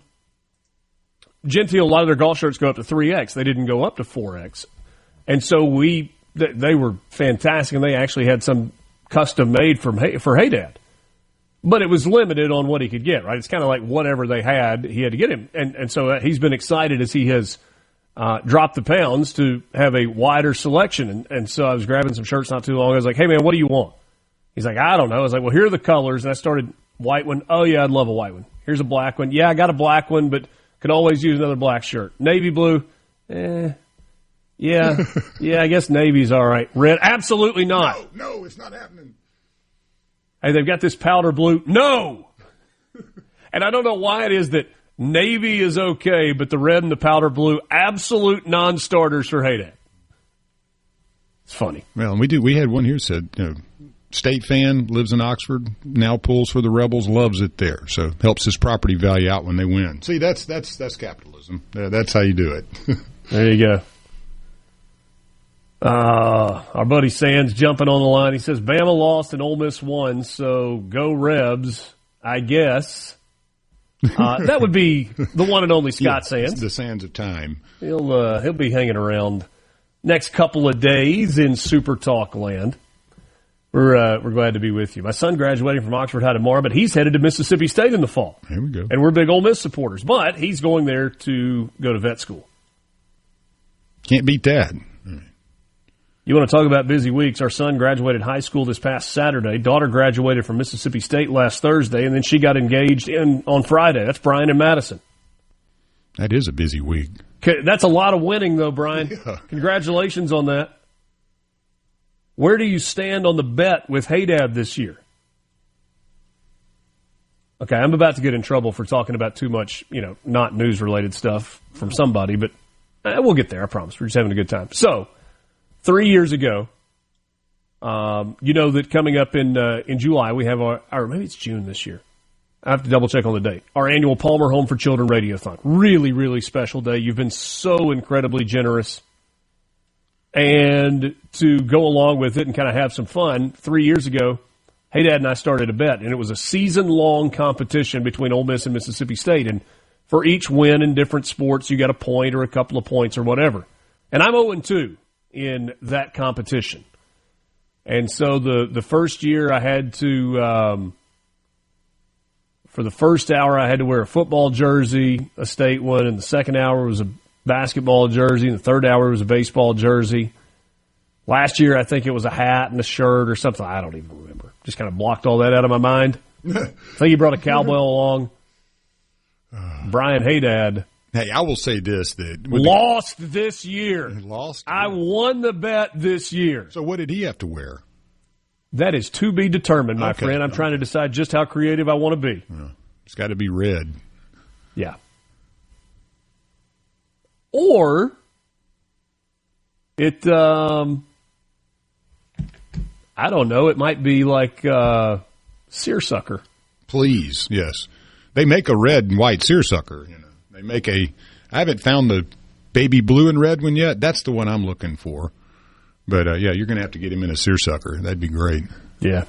Genteel, a lot of their golf shirts go up to 3X. They didn't go up to 4X. And so they were fantastic, and they actually had some custom made for Haydad. But it was limited on what he could get, right? It's kind of like whatever they had, he had to get him. And so he's been excited as he has dropped the pounds to have a wider selection. And so I was grabbing some shirts not too long ago. I was like, hey, man, what do you want? He's like, I don't know. I was like, well, here are the colors. And I started white one. Oh, yeah, I'd love a white one. Here's a black one. Yeah, I got a black one, but could always use another black shirt. Navy blue. Yeah, I guess navy's all right. Red, absolutely not. No, it's not happening. Hey, they've got this powder blue. No! And I don't know why it is that navy is okay, but the red and the powder blue, absolute non-starters for Haydad. It's funny. Well, we had one here that said, State fan, lives in Oxford, now pulls for the Rebels, loves it there. So helps his property value out when they win. See, that's capitalism. That's how you do it. There you go. Our buddy Sands jumping on the line. He says, Bama lost and Ole Miss won, so go Rebs, I guess. That would be the one and only Scott Sands. The Sands of time. He'll be hanging around next couple of days in Super Talk land. We're glad to be with you. My son graduating from Oxford High tomorrow, but he's headed to Mississippi State in the fall. Here we go. And we're big Ole Miss supporters, but he's going there to go to vet school. Can't beat that. You want to talk about busy weeks? Our son graduated high school this past Saturday. Daughter graduated from Mississippi State last Thursday, and then she got engaged on Friday. That's Brian and Madison. That is a busy week. That's a lot of winning, though, Brian. Yeah. Congratulations on that. Where do you stand on the bet with Haydad this year? Okay, I'm about to get in trouble for talking about too much, not news-related stuff from somebody, but we'll get there, I promise. We're just having a good time. So, 3 years ago, You know that coming up in July, we have or maybe it's June this year. I have to double check on the date. Our annual Palmer Home for Children Radiothon. Really, really special day. You've been so incredibly generous. And to go along with it and kind of have some fun, 3 years ago, Hey Dad and I started a bet, and it was a season-long competition between Ole Miss and Mississippi State. And for each win in different sports, you got a point or a couple of points or whatever. And I'm 0-2 in that competition. And so the first year I had to, for the first hour I had to wear a football jersey, a state one, and the second hour was a basketball jersey, and the third hour was a baseball jersey. Last year I think it was a hat and a shirt or something. I don't even remember. Just kind of blocked all that out of my mind. I think he brought a cowbell along. Brian Haydad. Hey, I will say this. That lost this year. Lost? I won the bet this year. So what did he have to wear? That is to be determined, my friend. I'm trying to decide just how creative I want to be. It's got to be red. Yeah. Or it, I don't know, it might be like seersucker. Please, yes. They make a red and white seersucker. You know, they make I haven't found the baby blue and red one yet. That's the one I'm looking for. But, yeah, you're going to have to get him in a seersucker. That'd be great. Yeah.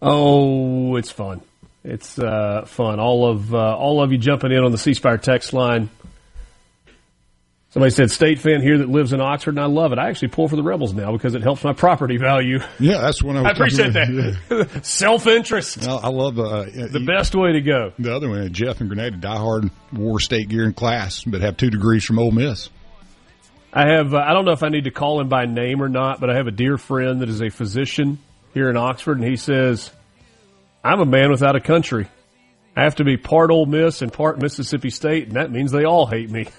Oh, it's fun. It's fun. All of you jumping in on the C Spire text line. Somebody said, state fan here that lives in Oxford, and I love it. I actually pull for the Rebels now because it helps my property value. Yeah, that's what I was I appreciate that. Yeah. Self-interest. I love the best way to go. The other one, Jeff and Grenada, diehard, wore state gear in class, but have 2 degrees from Ole Miss. I have, I don't know if I need to call him by name or not, but I have a dear friend that is a physician here in Oxford, and he says, I'm a man without a country. I have to be part Ole Miss and part Mississippi State, and that means they all hate me.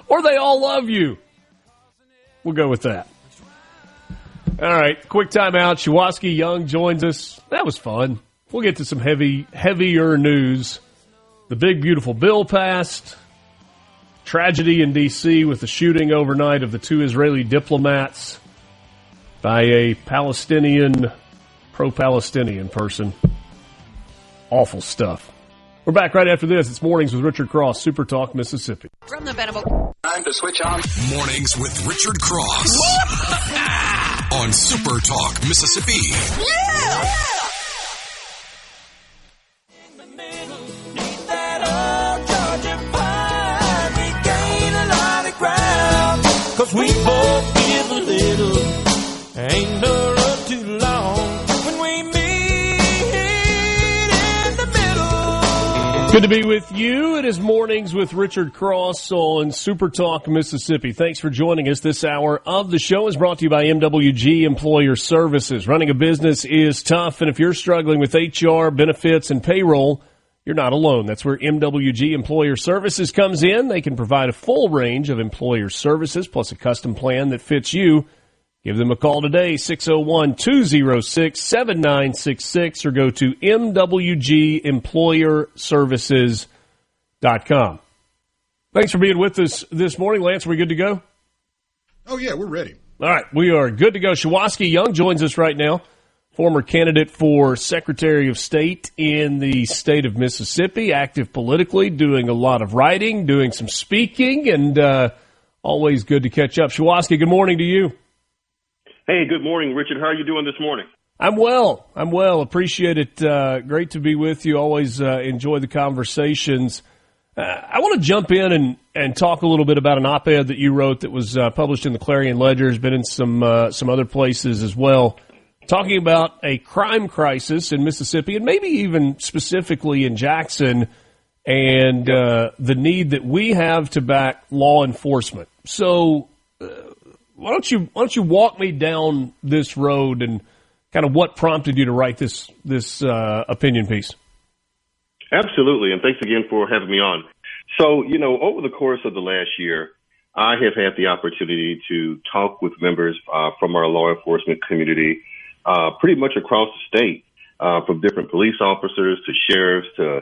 Or they all love you. We'll go with that. All right, quick timeout. Shuwaski Young joins us. That was fun. We'll get to some heavier news. The big, beautiful bill passed. Tragedy in D.C. with the shooting overnight of the 2 Israeli diplomats by a Palestinian, pro-Palestinian person. Awful stuff. We're back right after this. It's Mornings with Richard Cross, SuperTalk, Mississippi. From the Beneville. Time to switch on. Mornings with Richard Cross on SuperTalk, Mississippi. Yeah! Cause we both give a little, ain't no road too long when we meet in the middle. Good to be with you. It is Mornings with Richard Cross on SuperTalk, Mississippi. Thanks for joining us. This hour of the show is brought to you by MWG Employer Services. Running a business is tough, and if you're struggling with HR, benefits, and payroll, you're not alone. That's where MWG Employer Services comes in. They can provide a full range of employer services plus a custom plan that fits you. Give them a call today, 601-206-7966, or go to MWGEmployerServices.com. Thanks for being with us this morning. Lance, are we good to go? Oh, yeah, we're ready. All right, we are good to go. Shuwaski Young joins us right now. Former candidate for Secretary of State in the state of Mississippi, active politically, doing a lot of writing, doing some speaking, and always good to catch up. Shuwaski, good morning to you. Hey, good morning, Richard. How are you doing this morning? I'm well. Appreciate it. Great to be with you. Always enjoy the conversations. I want to jump in and talk a little bit about an op-ed that you wrote that was published in the Clarion Ledger, has been in some other places as well. Talking about a crime crisis in Mississippi and maybe even specifically in Jackson and the need that we have to back law enforcement. So why don't you walk me down this road and kind of what prompted you to write this opinion piece? Absolutely, and thanks again for having me on. So, over the course of the last year, I have had the opportunity to talk with members from our law enforcement community pretty much across the state, from different police officers to sheriffs to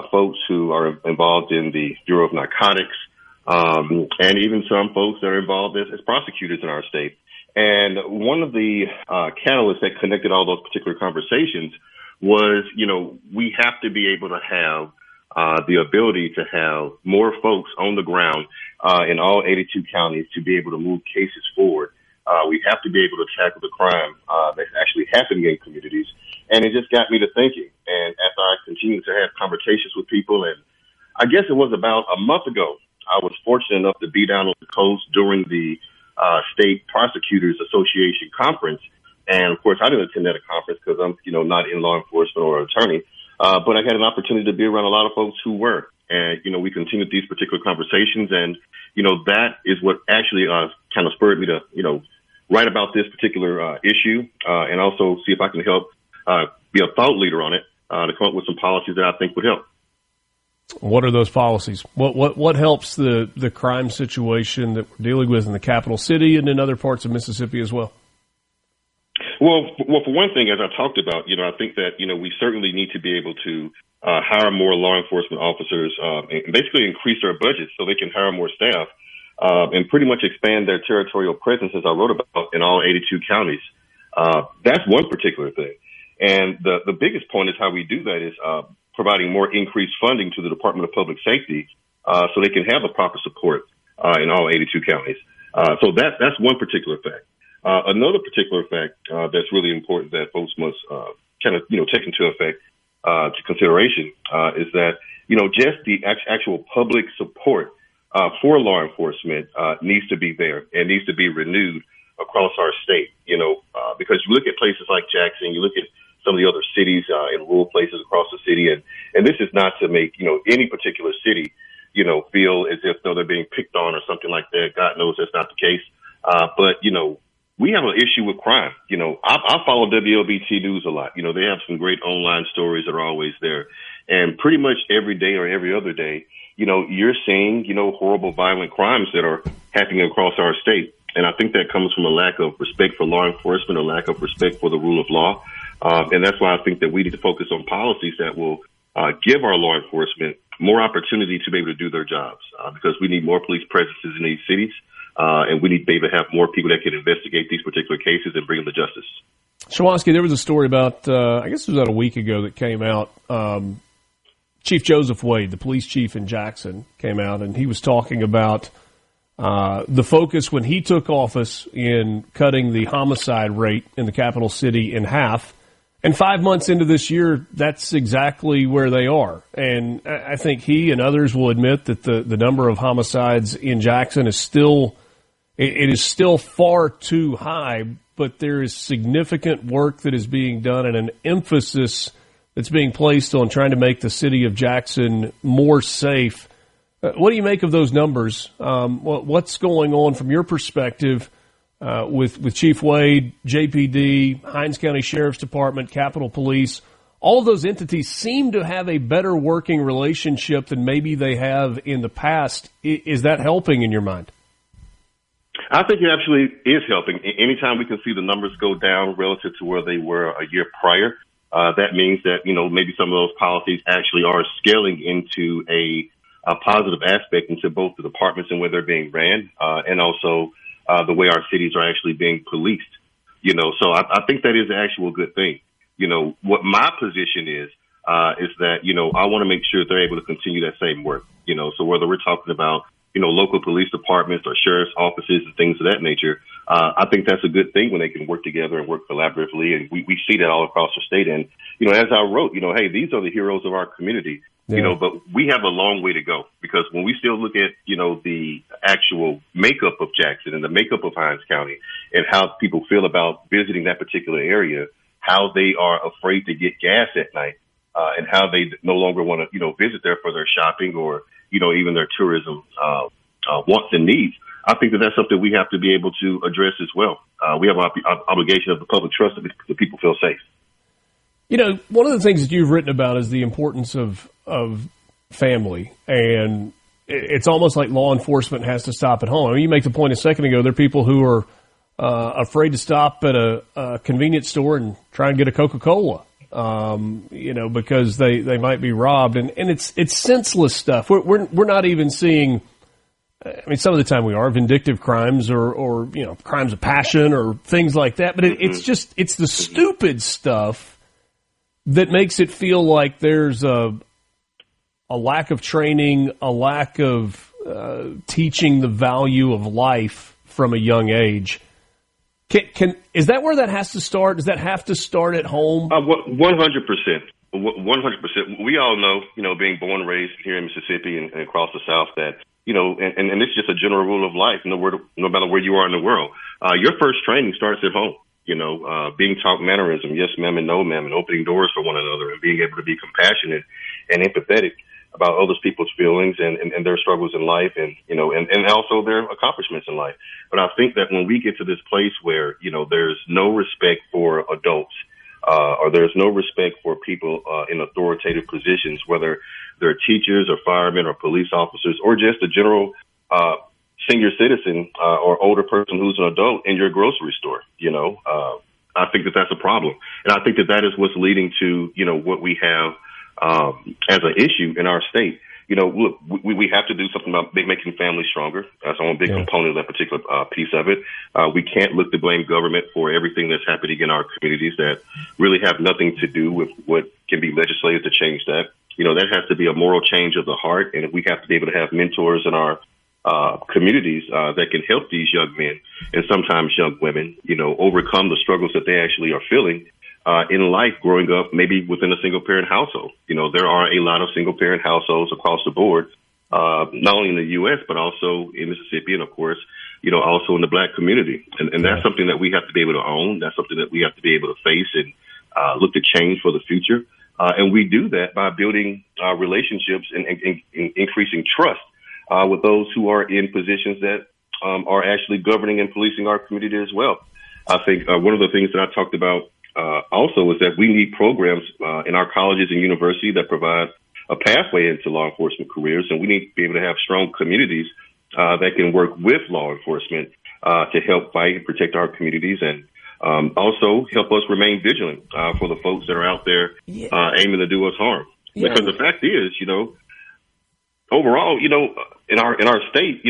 folks who are involved in the Bureau of Narcotics, and even some folks that are involved as prosecutors in our state. And one of the catalysts that connected all those particular conversations was, we have to be able to have the ability to have more folks on the ground in all 82 counties to be able to move cases forward. We have to be able to tackle the crime that's actually happening in communities. And it just got me to thinking. And as I continued to have conversations with people, and I guess it was about a month ago, I was fortunate enough to be down on the coast during the State Prosecutors Association conference. And of course, I didn't attend that conference because I'm, not in law enforcement or an attorney. But I had an opportunity to be around a lot of folks who were. And, we continued these particular conversations. And, that is what actually kind of spurred me to, write about this particular issue and also see if I can help be a thought leader on it to come up with some policies that I think would help. What are those policies? What helps the crime situation that we're dealing with in the capital city and in other parts of Mississippi as well? Well, for one thing, as I talked about, I think that, we certainly need to be able to hire more law enforcement officers and basically increase their budgets so they can hire more staff and pretty much expand their territorial presence, as I wrote about, in all 82 counties. That's one particular thing. And the biggest point is how we do that is providing more increased funding to the Department of Public Safety so they can have the proper support in all 82 counties. So that's one particular fact. Another particular fact that's really important that folks must take into effect to consideration is that just the actual public support for law enforcement needs to be there and needs to be renewed across our state. Because you look at places like Jackson, you look at some of the other cities in rural places across the city, and this is not to make any particular city feel as if they're being picked on or something like that. God knows that's not the case. But we have an issue with crime. I follow WLBT News a lot. They have some great online stories that are always there. And pretty much every day or every other day, you're seeing, horrible violent crimes that are happening across our state. And I think that comes from a lack of respect for law enforcement, a lack of respect for the rule of law. And that's why I think that we need to focus on policies that will give our law enforcement more opportunity to be able to do their jobs because we need more police presences in these cities. And we need to be able to have more people that can investigate these particular cases and bring them to justice. Shuwaski, there was a story about, I guess it was about a week ago that came out. Chief Joseph Wade, the police chief in Jackson, came out, and he was talking about the focus when he took office in cutting the homicide rate in the capital city in half. And 5 months into this year, that's exactly where they are. And I think he and others will admit that the number of homicides in Jackson is still far too high, but there is significant work that is being done and an emphasis that's being placed on trying to make the city of Jackson more safe. What do you make of those numbers? What's going on from your perspective with Chief Wade, JPD, Hinds County Sheriff's Department, Capitol Police? All of those entities seem to have a better working relationship than maybe they have in the past. Is that helping in your mind? I think it actually is helping. Anytime we can see the numbers go down relative to where they were a year prior, that means that, maybe some of those policies actually are scaling into a positive aspect into both the departments and where they're being ran, and also the way our cities are actually being policed. So I think that is an actual good thing. What my position is that, I want to make sure they're able to continue that same work. So whether we're talking about, local police departments or sheriff's offices and things of that nature, I think that's a good thing when they can work together and work collaboratively. And we see that all across the state. And, as I wrote, hey, these are the heroes of our community, but we have a long way to go because when we still look at, the actual makeup of Jackson and the makeup of Hinds County and how people feel about visiting that particular area, how they are afraid to get gas at night, and how they no longer want to, visit there for their shopping or, even their tourism wants and needs. I think that that's something we have to be able to address as well. We have an obligation of the public trust that people feel safe. One of the things that you've written about is the importance of family, and it's almost like law enforcement has to stop at home. I mean, you make the point a second ago, there are people who are afraid to stop at a convenience store and try and get a Coca-Cola. Because they might be robbed, and it's senseless stuff. We're not even seeing I mean, some of the time we are vindictive crimes or crimes of passion or things like that. But it's the stupid stuff that makes it feel like there's a lack of training, a lack of teaching the value of life from a young age. Is that where that has to start? Does that have to start at home? 100%. 100%. We all know, being born and raised here in Mississippi and across the South that, and it's just a general rule of life, no matter where you are in the world. Your first training starts at home, being taught mannerism, yes, ma'am, and no, ma'am, and opening doors for one another and being able to be compassionate and empathetic about other people's feelings and their struggles in life and also their accomplishments in life. But I think that when we get to this place where, there's no respect for adults, or there's no respect for people in authoritative positions, whether they're teachers or firemen or police officers or just a general senior citizen or older person who's an adult in your grocery store, I think that that's a problem. And I think that is what's leading to, what we have as an issue in our state. Look, we have to do something about making families stronger. That's one big component of that particular piece of it. We can't look to blame government for everything that's happening in our communities that really have nothing to do with what can be legislated to change that. That has to be a moral change of the heart, and we have to be able to have mentors in our communities that can help these young men and sometimes young women, overcome the struggles that they actually are feeling in life growing up, maybe within a single-parent household. There are a lot of single-parent households across the board, not only in the U.S., but also in Mississippi and, of course, also in the Black community. And that's something that we have to be able to own. That's something that we have to be able to face and look to change for the future. And we do that by building relationships and increasing trust with those who are in positions that are actually governing and policing our community as well. I think one of the things that I talked about also is that we need programs in our colleges and universities that provide a pathway into law enforcement careers, and we need to be able to have strong communities that can work with law enforcement to help fight and protect our communities and also help us remain vigilant for the folks that are out there aiming to do us harm. Yeah. Because the fact is, overall, in our state,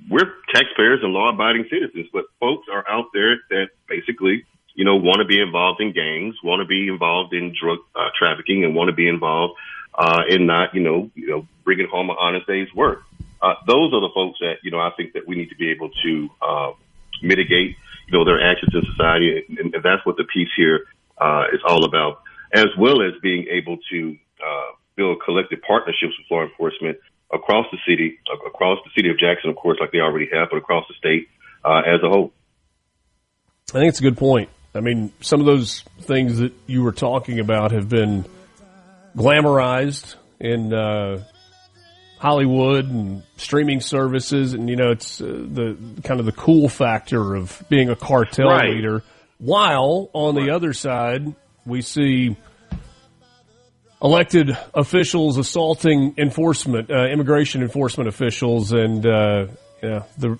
we're taxpayers and law-abiding citizens, but folks are out there that basically want to be involved in gangs, want to be involved in drug trafficking, and want to be involved in not, bringing home an honest day's work. Those are the folks that, I think that we need to be able to mitigate, their actions in society. And that's what the piece here is all about, as well as being able to build collective partnerships with law enforcement across the city of Jackson, of course, like they already have, but across the state as a whole. I think it's a good point. I mean, some of those things that you were talking about have been glamorized in Hollywood and streaming services, and it's the kind of the cool factor of being a cartel leader. While on the other side, we see elected officials assaulting immigration enforcement officials, and the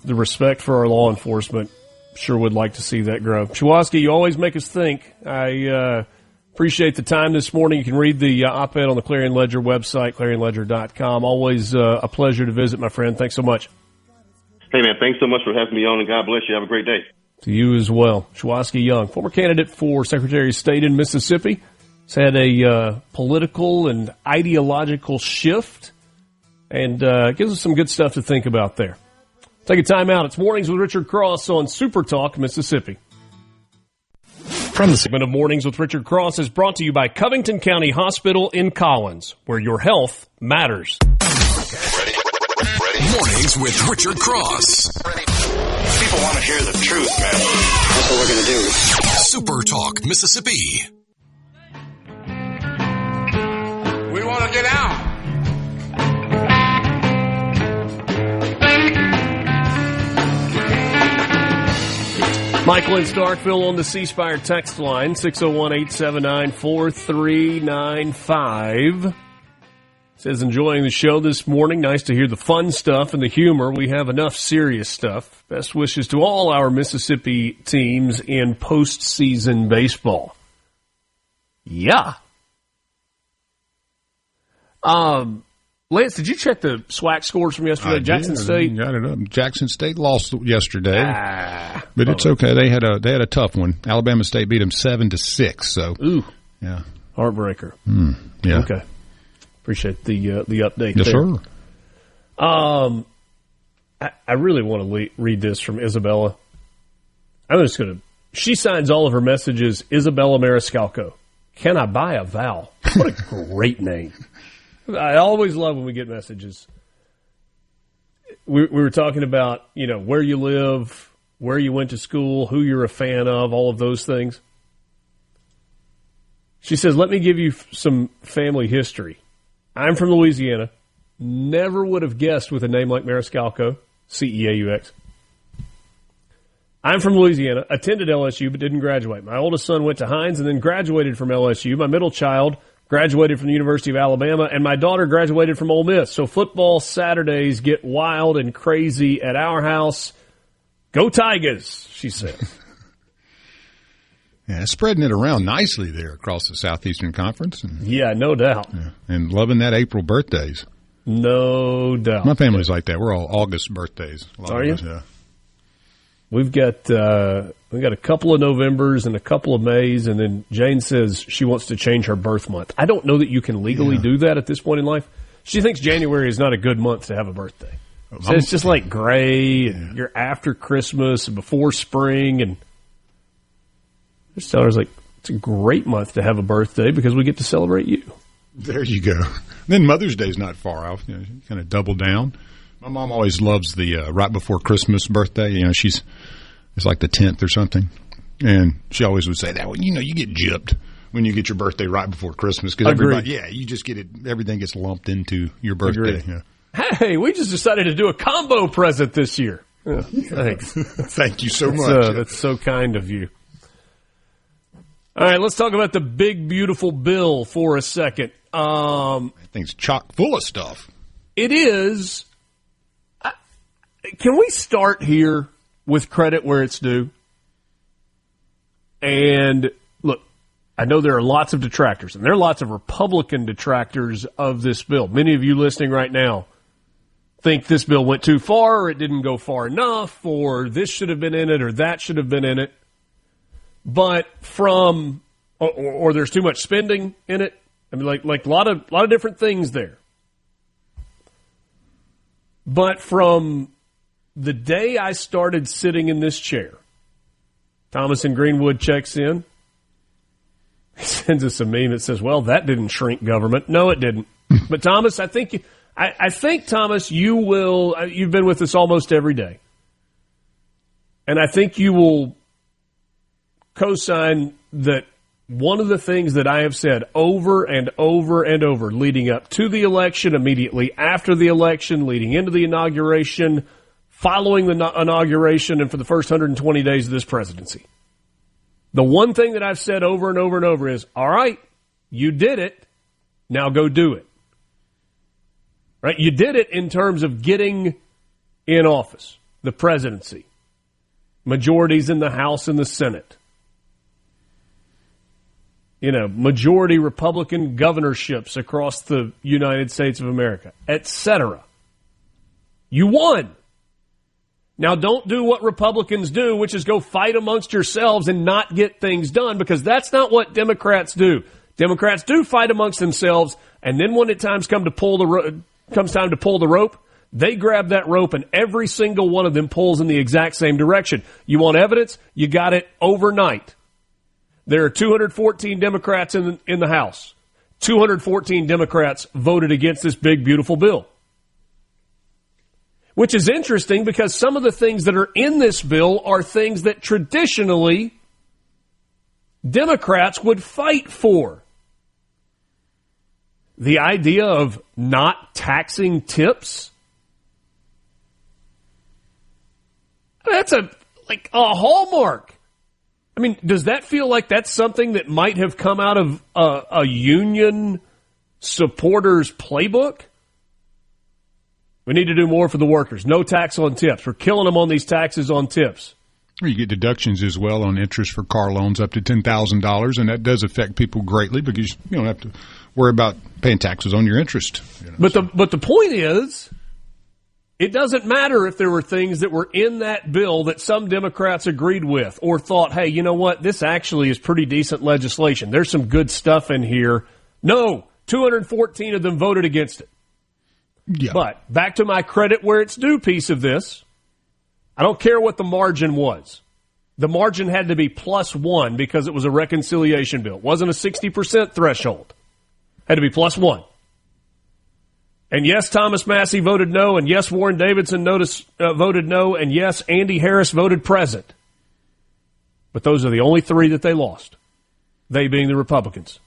respect for our law enforcement. Sure would like to see that grow. Shuwaski, you always make us think. I appreciate the time this morning. You can read the op-ed on the Clarion Ledger website, clarionledger.com. Always a pleasure to visit, my friend. Thanks so much. Hey, man, thanks so much for having me on, and God bless you. Have a great day. To you as well. Shuwaski Young, former candidate for Secretary of State in Mississippi, has had a political and ideological shift, and gives us some good stuff to think about there. Take a time out. It's Mornings with Richard Cross on SuperTalk, Mississippi. From the segment of Mornings with Richard Cross is brought to you by Covington County Hospital in Collins, where your health matters. Ready. Mornings with Richard Cross. People want to hear the truth, man. That's what we're going to do. SuperTalk, Mississippi. We want to get out. Michael in Starkville on the C Spire text line, 601-879-4395. Says, enjoying the show this morning. Nice to hear the fun stuff and the humor. We have enough serious stuff. Best wishes to all our Mississippi teams in postseason baseball. Yeah. Lance, did you check the SWAC scores from yesterday? Jackson State got it up. Jackson State lost yesterday, but it's okay. They had a tough one. Alabama State beat them 7-6. So, yeah, heartbreaker. Yeah. Okay. Appreciate the update. Yes, there. sir. I really want to read this from Isabella. I'm just going to. She signs all of her messages Isabella Mariscalco. Can I buy a vowel? What a great name. I always love when we get messages. We were talking about, where you live, where you went to school, who you're a fan of, all of those things. She says, let me give you some family history. I'm from Louisiana. Never would have guessed with a name like Mariscalco, C-E-A-U-X. I'm from Louisiana, attended LSU, but didn't graduate. My oldest son went to Hines and then graduated from LSU. My middle child graduated from the University of Alabama, and my daughter graduated from Ole Miss. So football Saturdays get wild and crazy at our house. Go Tigers, she says. Yeah, spreading it around nicely there across the Southeastern Conference. Yeah, no doubt. Yeah, and loving that April birthdays. No doubt. My family's like that. We're all August birthdays. Are you? Us, yeah. We've got a couple of Novembers and a couple of Mays, and then Jane says she wants to change her birth month. I don't know that you can legally do that at this point in life. She thinks January is not a good month to have a birthday. So it's just like gray, and you're after Christmas and before spring, and I just tell her, it's a great month to have a birthday because we get to celebrate you. There you go. Then Mother's Day's not far off. You kind of double down. My mom always loves the right before Christmas birthday. It's like the 10th or something. And she always would say that, well, you get gypped when you get your birthday right before Christmas. Because everybody, you just get it, everything gets lumped into your birthday. Yeah. Hey, we just decided to do a combo present this year. Oh, thanks. Thank you so much. That's so kind of you. All right, let's talk about the big, beautiful bill for a second. That thing's chock full of stuff. It is. Can we start here with credit where it's due? And look, I know there are lots of detractors, and there are lots of Republican detractors of this bill. Many of you listening right now think this bill went too far, or it didn't go far enough, or this should have been in it, or that should have been in it. But or there's too much spending in it. I mean, like a lot of different things there. But from the day I started sitting in this chair, Thomas in Greenwood checks in. He sends us a meme that says, well, that didn't shrink government. No, it didn't. But Thomas, I think Thomas, you've been with us almost every day. And I think you will co-sign that one of the things that I have said over and over and over leading up to the election, immediately after the election, leading into the inauguration, following the inauguration, and for the first 120 days of this presidency. The one thing that I've said over and over and over is, all right, you did it, now go do it. Right? You did it in terms of getting in office, the presidency, majorities in the House and the Senate, majority Republican governorships across the United States of America, etc. You won. Now, don't do what Republicans do, which is go fight amongst yourselves and not get things done, because that's not what Democrats do. Democrats do fight amongst themselves, and then when it comes time to pull the rope, they grab that rope, and every single one of them pulls in the exact same direction. You want evidence? You got it overnight. There are 214 Democrats in the House. 214 Democrats voted against this big, beautiful bill. Which is interesting because some of the things that are in this bill are things that traditionally Democrats would fight for. The idea of not taxing tips. That's a hallmark. I mean, does that feel like that's something that might have come out of a union supporter's playbook? We need to do more for the workers. No tax on tips. We're killing them on these taxes on tips. You get deductions as well on interest for car loans up to $10,000, and that does affect people greatly because you don't have to worry about paying taxes on your interest. But the point is, it doesn't matter if there were things that were in that bill that some Democrats agreed with or thought, hey, you know what, this actually is pretty decent legislation. There's some good stuff in here. No, 214 of them voted against it. Yeah. But back to my credit where it's due piece of this, I don't care what the margin was. The margin had to be +1 because it was a reconciliation bill. It wasn't a 60% threshold. Had to be +1. And yes, Thomas Massey voted no, and yes, Warren Davidson voted no, and yes, Andy Harris voted present. But those are the only three that they lost, they being the Republicans.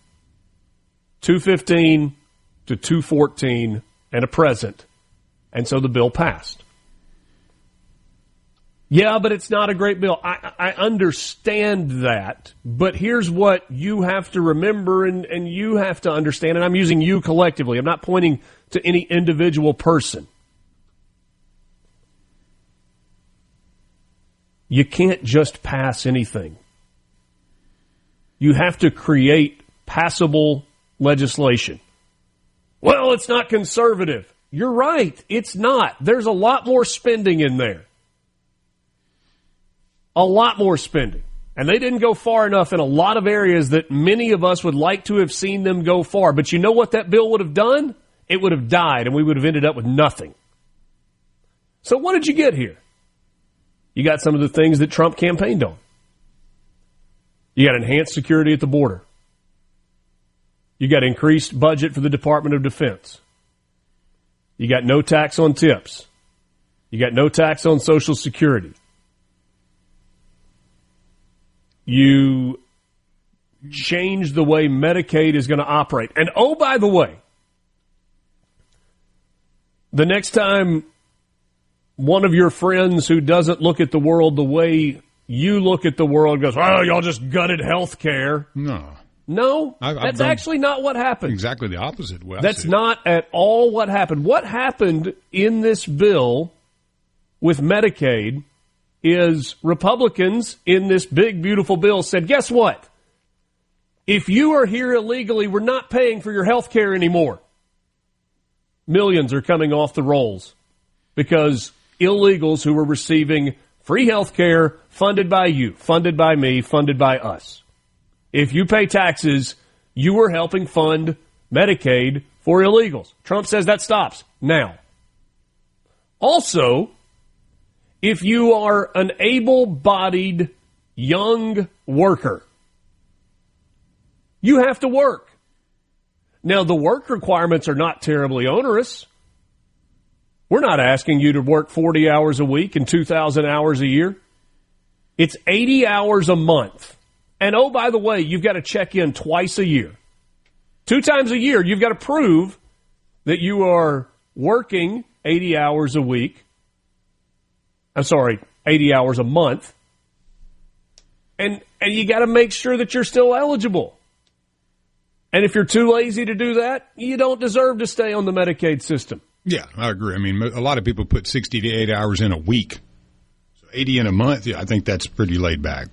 215 to 214 and a present, and so the bill passed. Yeah, but it's not a great bill. I understand that, but here's what you have to remember and you have to understand, and I'm using you collectively. I'm not pointing to any individual person. You can't just pass anything. You have to create passable legislation. Well, it's not conservative. You're right. It's not. There's a lot more spending in there. A lot more spending. And they didn't go far enough in a lot of areas that many of us would like to have seen them go far. But you know what that bill would have done? It would have died, and we would have ended up with nothing. So what did you get here? You got some of the things that Trump campaigned on. You got enhanced security at the border. You got increased budget for the Department of Defense. You got no tax on tips. You got no tax on Social Security. You change the way Medicaid is going to operate. And oh, by the way, the next time one of your friends who doesn't look at the world the way you look at the world goes, oh, y'all just gutted health care. No, that's actually not what happened. Exactly the opposite. That's not at all what happened. What happened in this bill with Medicaid is Republicans in this big, beautiful bill said, guess what? If you are here illegally, we're not paying for your health care anymore. Millions are coming off the rolls because illegals who were receiving free health care funded by you, funded by me, funded by us. If you pay taxes, you are helping fund Medicaid for illegals. Trump says that stops now. Also, if you are an able-bodied young worker, you have to work. Now, the work requirements are not terribly onerous. We're not asking you to work 40 hours a week and 2,000 hours a year. It's 80 hours a month. And oh, by the way, you've got to check in twice a year. 2 times a year, you've got to prove that you are working 80 hours a week. 80 hours a month. And you got to make sure that you're still eligible. And if you're too lazy to do that, you don't deserve to stay on the Medicaid system. Yeah, I agree. I mean, a lot of people put 60 to 80 hours in a week. So 80 in a month, yeah, I think that's pretty laid back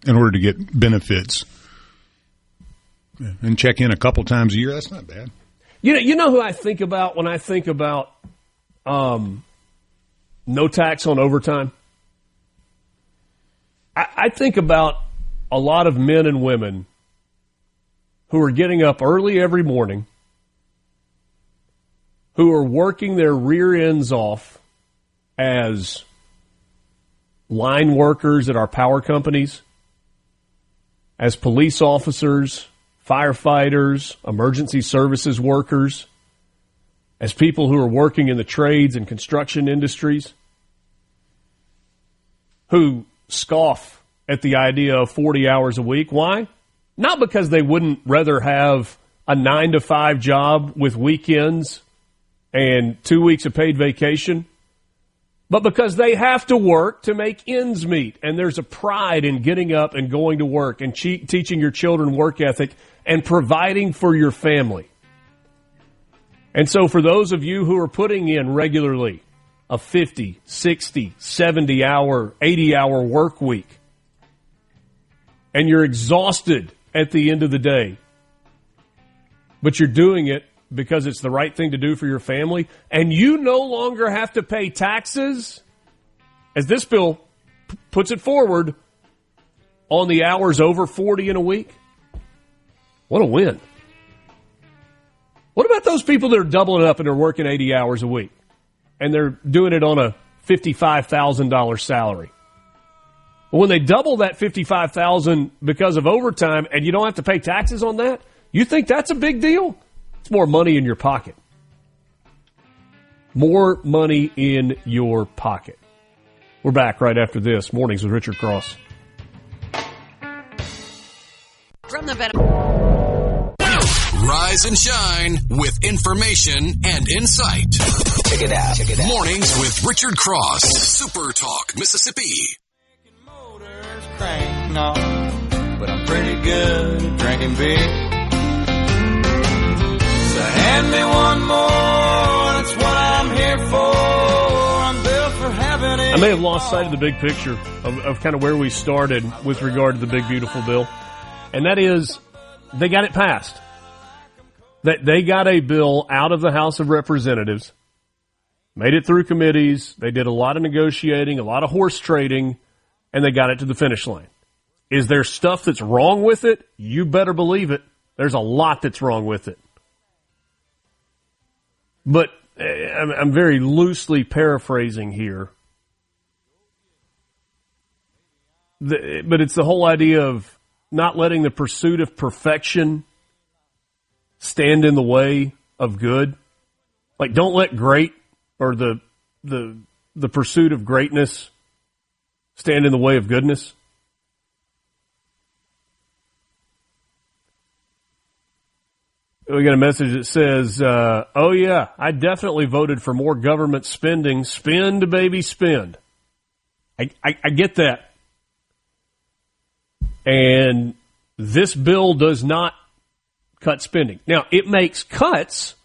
in order to get benefits. And check in a couple times a year, that's not bad. You know who I think about when I think about no tax on overtime? I think about a lot of men and women who are getting up early every morning, who are working their rear ends off as line workers at our power companies, as police officers, firefighters, emergency services workers, as people who are working in the trades and construction industries, who scoff at the idea of 40 hours a week. Why? Not because they wouldn't rather have a 9-to-5 job with weekends and 2 weeks of paid vacation, but because they have to work to make ends meet. And there's a pride in getting up and going to work and teaching your children work ethic and providing for your family. And so for those of you who are putting in regularly a 50, 60, 70-hour, 80-hour work week. And you're exhausted at the end of the day. But you're doing it because it's the right thing to do for your family. And you no longer have to pay taxes, as this bill puts it forward, on the hours over 40 in a week. What a win. What about those people that are doubling up and are working 80 hours a week and they're doing it on a $55,000 salary? Well, when they double that $55,000 because of overtime and you don't have to pay taxes on that, you think that's a big deal? It's more money in your pocket. More money in your pocket. We're back right after this. Mornings with Richard Cross. From the Rise and shine with information and insight. Check it out. Mornings with Richard Cross. Super Talk, Mississippi. Motors crank, no, but I'm pretty good at drinking beer. So hand me one more, that's what I'm here for. I'm built for having it. I may have lost sight of the big picture of kind of where we started with regard to the big, beautiful bill. And that is, they got it passed. They got a bill out of the House of Representatives, made it through committees, they did a lot of negotiating, a lot of horse trading, and they got it to the finish line. Is there stuff that's wrong with it? You better believe it. There's a lot that's wrong with it. But I'm very loosely paraphrasing here. But it's the whole idea of not letting the pursuit of perfection stand in the way of good. Like, don't let great or the pursuit of greatness stand in the way of goodness. We got a message that says, oh yeah, I definitely voted for more government spending. Spend, baby, spend. I get that. And this bill does not cut spending. Now, it makes cuts,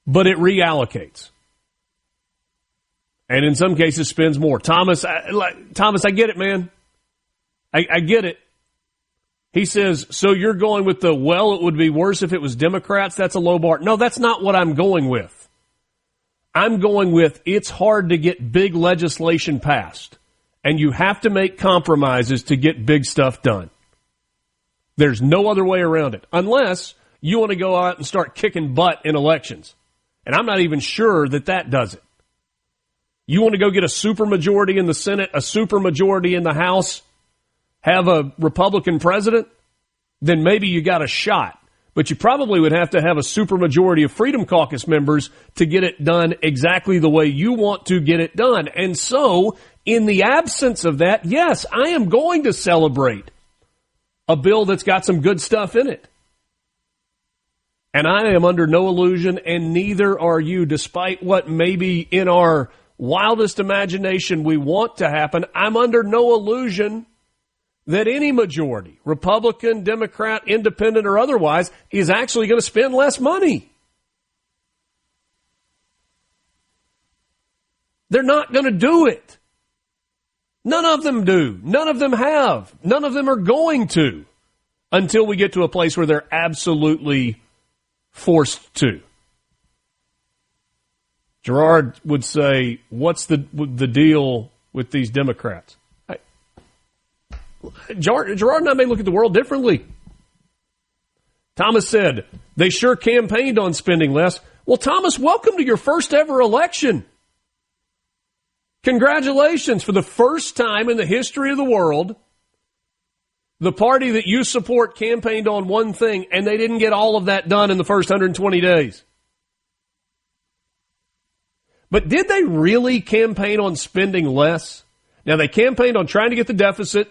but it reallocates. And in some cases spends more. Thomas, I get it, man. I get it. He says, so you're going with the, well, it would be worse if it was Democrats. That's a low bar. No, that's not what I'm going with. I'm going with, it's hard to get big legislation passed. And you have to make compromises to get big stuff done. There's no other way around it. Unless you want to go out and start kicking butt in elections. And I'm not even sure that does it. You want to go get a supermajority in the Senate, a supermajority in the House, have a Republican president, then maybe you got a shot. But you probably would have to have a supermajority of Freedom Caucus members to get it done exactly the way you want to get it done. And so, in the absence of that, yes, I am going to celebrate a bill that's got some good stuff in it. And I am under no illusion, and neither are you, despite what maybe in our wildest imagination we want to happen. I'm under no illusion that any majority, Republican, Democrat, Independent, or otherwise, is actually going to spend less money. They're not going to do it. None of them do. None of them have. None of them are going to until we get to a place where they're absolutely forced to. Gerard would say, what's the deal with these Democrats? Gerard and I may look at the world differently. Thomas said, they sure campaigned on spending less. Well, Thomas, welcome to your first ever election. Congratulations. For the first time in the history of the world, the party that you support campaigned on one thing, and they didn't get all of that done in the first 120 days. But did they really campaign on spending less? Now, they campaigned on trying to get the deficit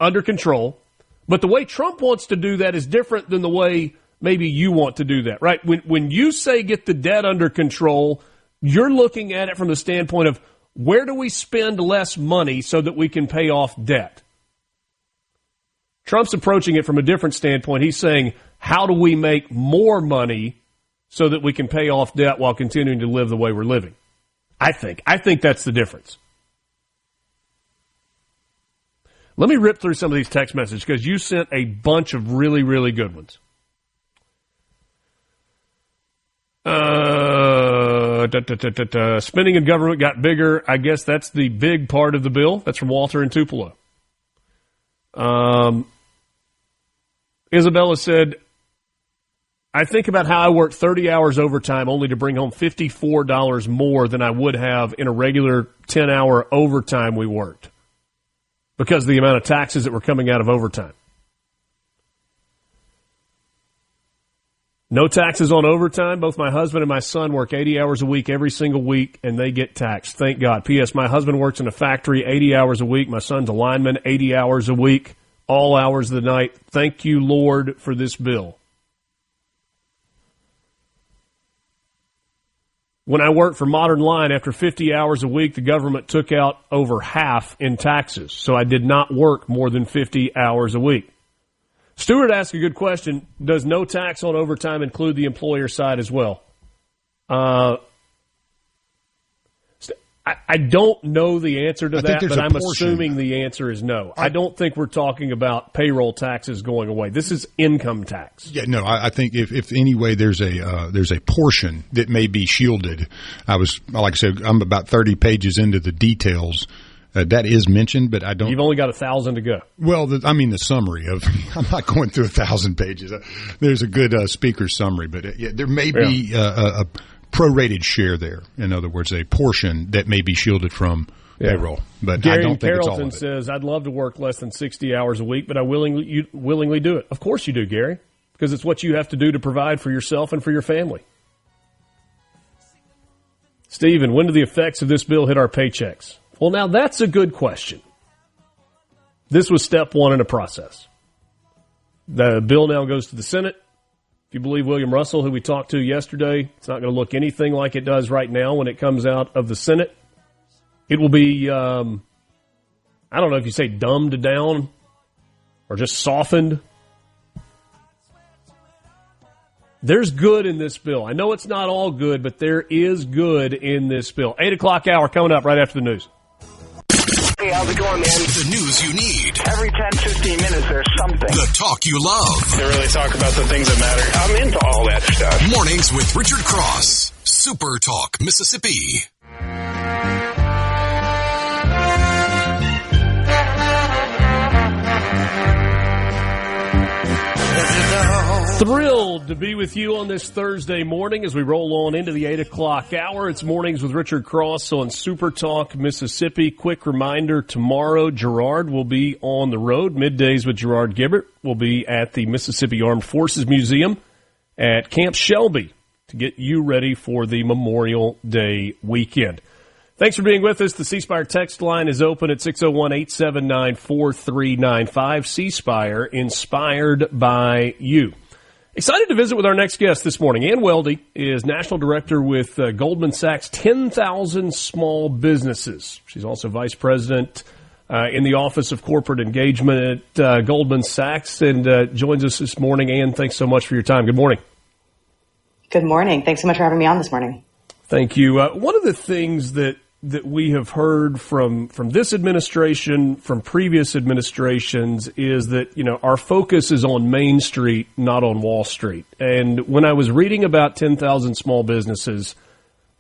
under control, but the way Trump wants to do that is different than the way maybe you want to do that, right? When you say get the debt under control, you're looking at it from the standpoint of, where do we spend less money so that we can pay off debt? Trump's approaching it from a different standpoint. He's saying, how do we make more money so that we can pay off debt while continuing to live the way we're living? I think that's the difference. Let me rip through some of these text messages because you sent a bunch of really, really good ones. Spending in government got bigger. I guess that's the big part of the bill. That's from Walter in Tupelo. Isabella said, I think about how I work 30 hours overtime only to bring home $54 more than I would have in a regular 10-hour overtime we worked because of the amount of taxes that were coming out of overtime. No taxes on overtime. Both my husband and my son work 80 hours a week every single week, and they get taxed. Thank God. P.S. My husband works in a factory 80 hours a week. My son's a lineman 80 hours a week, all hours of the night. Thank you, Lord, for this bill. When I worked for Modern Line, after 50 hours a week, the government took out over half in taxes, so I did not work more than 50 hours a week. Stewart asked a good question. Does no tax on overtime include the employer side as well? I don't know the answer to that, but I'm assuming the answer is no. I don't think we're talking about payroll taxes going away. This is income tax. Yeah, no, I think if any way there's a portion that may be shielded. Like I said, I'm about 30 pages into the details. That is mentioned, but I don't. You've only got 1,000 to go. Well, the summary of. I'm not going through 1,000 pages. There's a good speaker summary, but there may be a prorated share there. In other words, a portion that may be shielded from payroll. But Gary I don't think Carrollton it's all of it. says, "I'd love to work less than 60 hours a week, but I willingly do it." Of course you do, Gary, because it's what you have to do to provide for yourself and for your family. Stephen, when do the effects of this bill hit our paychecks? Well, now that's a good question. This was step one in a process. The bill now goes to the Senate. If you believe William Russell, who we talked to yesterday, it's not going to look anything like it does right now when it comes out of the Senate. It will be, I don't know if you say dumbed down or just softened. There's good in this bill. I know it's not all good, but there is good in this bill. 8 o'clock hour coming up right after the news. Hey, how's it going, man? The news you need. Every 10, 15 minutes, there's something. The talk you love. They really talk about the things that matter. I'm into all that stuff. Mornings with Richard Cross. Super Talk, Mississippi. Thrilled to be with you on this Thursday morning as we roll on into the 8 o'clock hour. It's Mornings with Richard Cross on Super Talk, Mississippi. Quick reminder, tomorrow Gerard will be on the road. Middays with Gerard Gibbert will be at the Mississippi Armed Forces Museum at Camp Shelby to get you ready for the Memorial Day weekend. Thanks for being with us. The C Spire text line is open at 601-879-4395. C Spire, inspired by you. Excited to visit with our next guest this morning. Ann Wellde is National Director with Goldman Sachs 10,000 Small Businesses. She's also Vice President in the Office of Corporate Engagement at Goldman Sachs and joins us this morning. Ann, thanks so much for your time. Good morning. Good morning. Thanks so much for having me on this morning. Thank you. One of the things that we have heard from this administration, from previous administrations, is that, our focus is on Main Street, not on Wall Street. And when I was reading about 10,000 small businesses,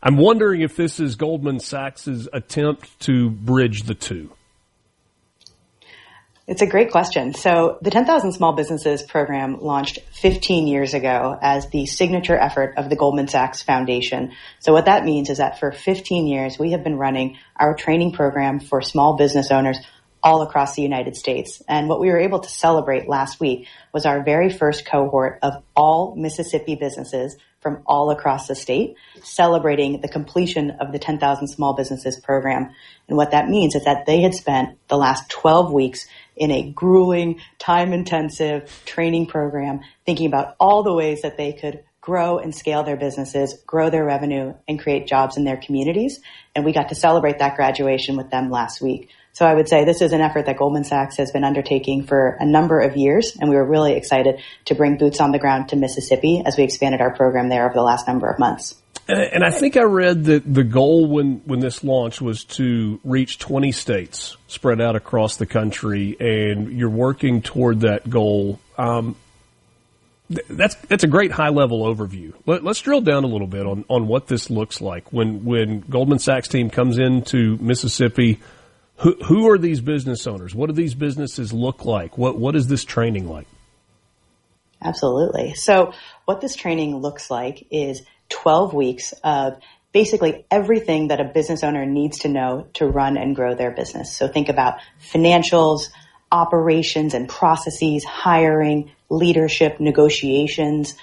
I'm wondering if this is Goldman Sachs' attempt to bridge the two. It's a great question. So the 10,000 Small Businesses program launched 15 years ago as the signature effort of the Goldman Sachs Foundation. So what that means is that for 15 years, we have been running our training program for small business owners all across the United States. And what we were able to celebrate last week was our very first cohort of all Mississippi businesses from all across the state, celebrating the completion of the 10,000 Small Businesses program. And what that means is that they had spent the last 12 weeks in a grueling, time-intensive training program, thinking about all the ways that they could grow and scale their businesses, grow their revenue, and create jobs in their communities. And we got to celebrate that graduation with them last week. So I would say this is an effort that Goldman Sachs has been undertaking for a number of years, and we were really excited to bring boots on the ground to Mississippi as we expanded our program there over the last number of months. And I think I read that the goal when this launched was to reach 20 states spread out across the country, and you're working toward that goal. That's a great high-level overview. Let's drill down a little bit on what this looks like. When Goldman Sachs team comes into Mississippi, who are these business owners? What do these businesses look like? What is this training like? Absolutely. So what this training looks like is 12 weeks of basically everything that a business owner needs to know to run and grow their business. So think about financials, operations and processes, hiring, leadership, negotiations,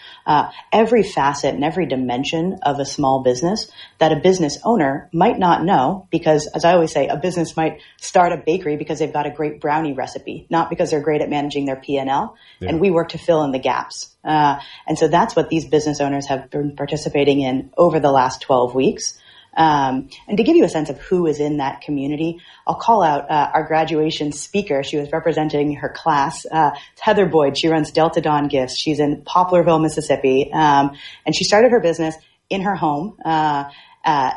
every facet and every dimension of a small business that a business owner might not know, because as I always say, a business might start a bakery because they've got a great brownie recipe, not because they're great at managing their P&L. Yeah. And we work to fill in the gaps. And so that's what these business owners have been participating in over the last 12 weeks. And to give you a sense of who is in that community, I'll call out our graduation speaker. She was representing her class. It's Heather Boyd. She runs Delta Dawn Gifts. She's in Poplarville, Mississippi. And she started her business in her home,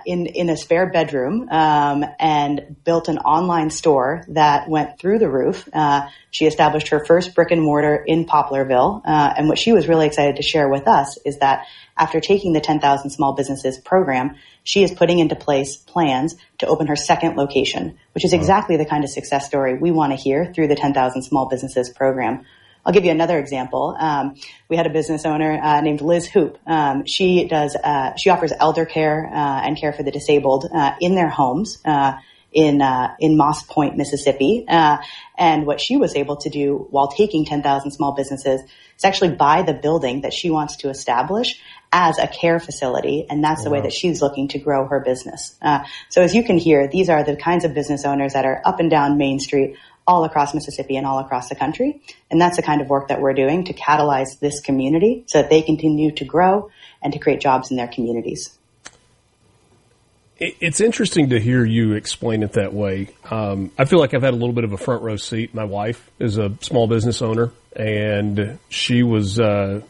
in a spare bedroom, and built an online store that went through the roof. She established her first brick and mortar in Poplarville. And what she was really excited to share with us is that after taking the 10,000 Small Businesses program, she is putting into place plans to open her second location, which is exactly the kind of success story we want to hear through the 10,000 Small Businesses program. I'll give you another example. We had a business owner named Liz Hoop. She offers elder care and care for the disabled in their homes in Moss Point, Mississippi. And what she was able to do while taking 10,000 Small Businesses is actually buy the building that she wants to establish as a care facility, and that's the way that she's looking to grow her business. So as you can hear, these are the kinds of business owners that are up and down Main Street all across Mississippi and all across the country. And that's the kind of work that we're doing to catalyze this community so that they continue to grow and to create jobs in their communities. It's interesting to hear you explain it that way. I feel like I've had a little bit of a front row seat. My wife is a small business owner, and she was a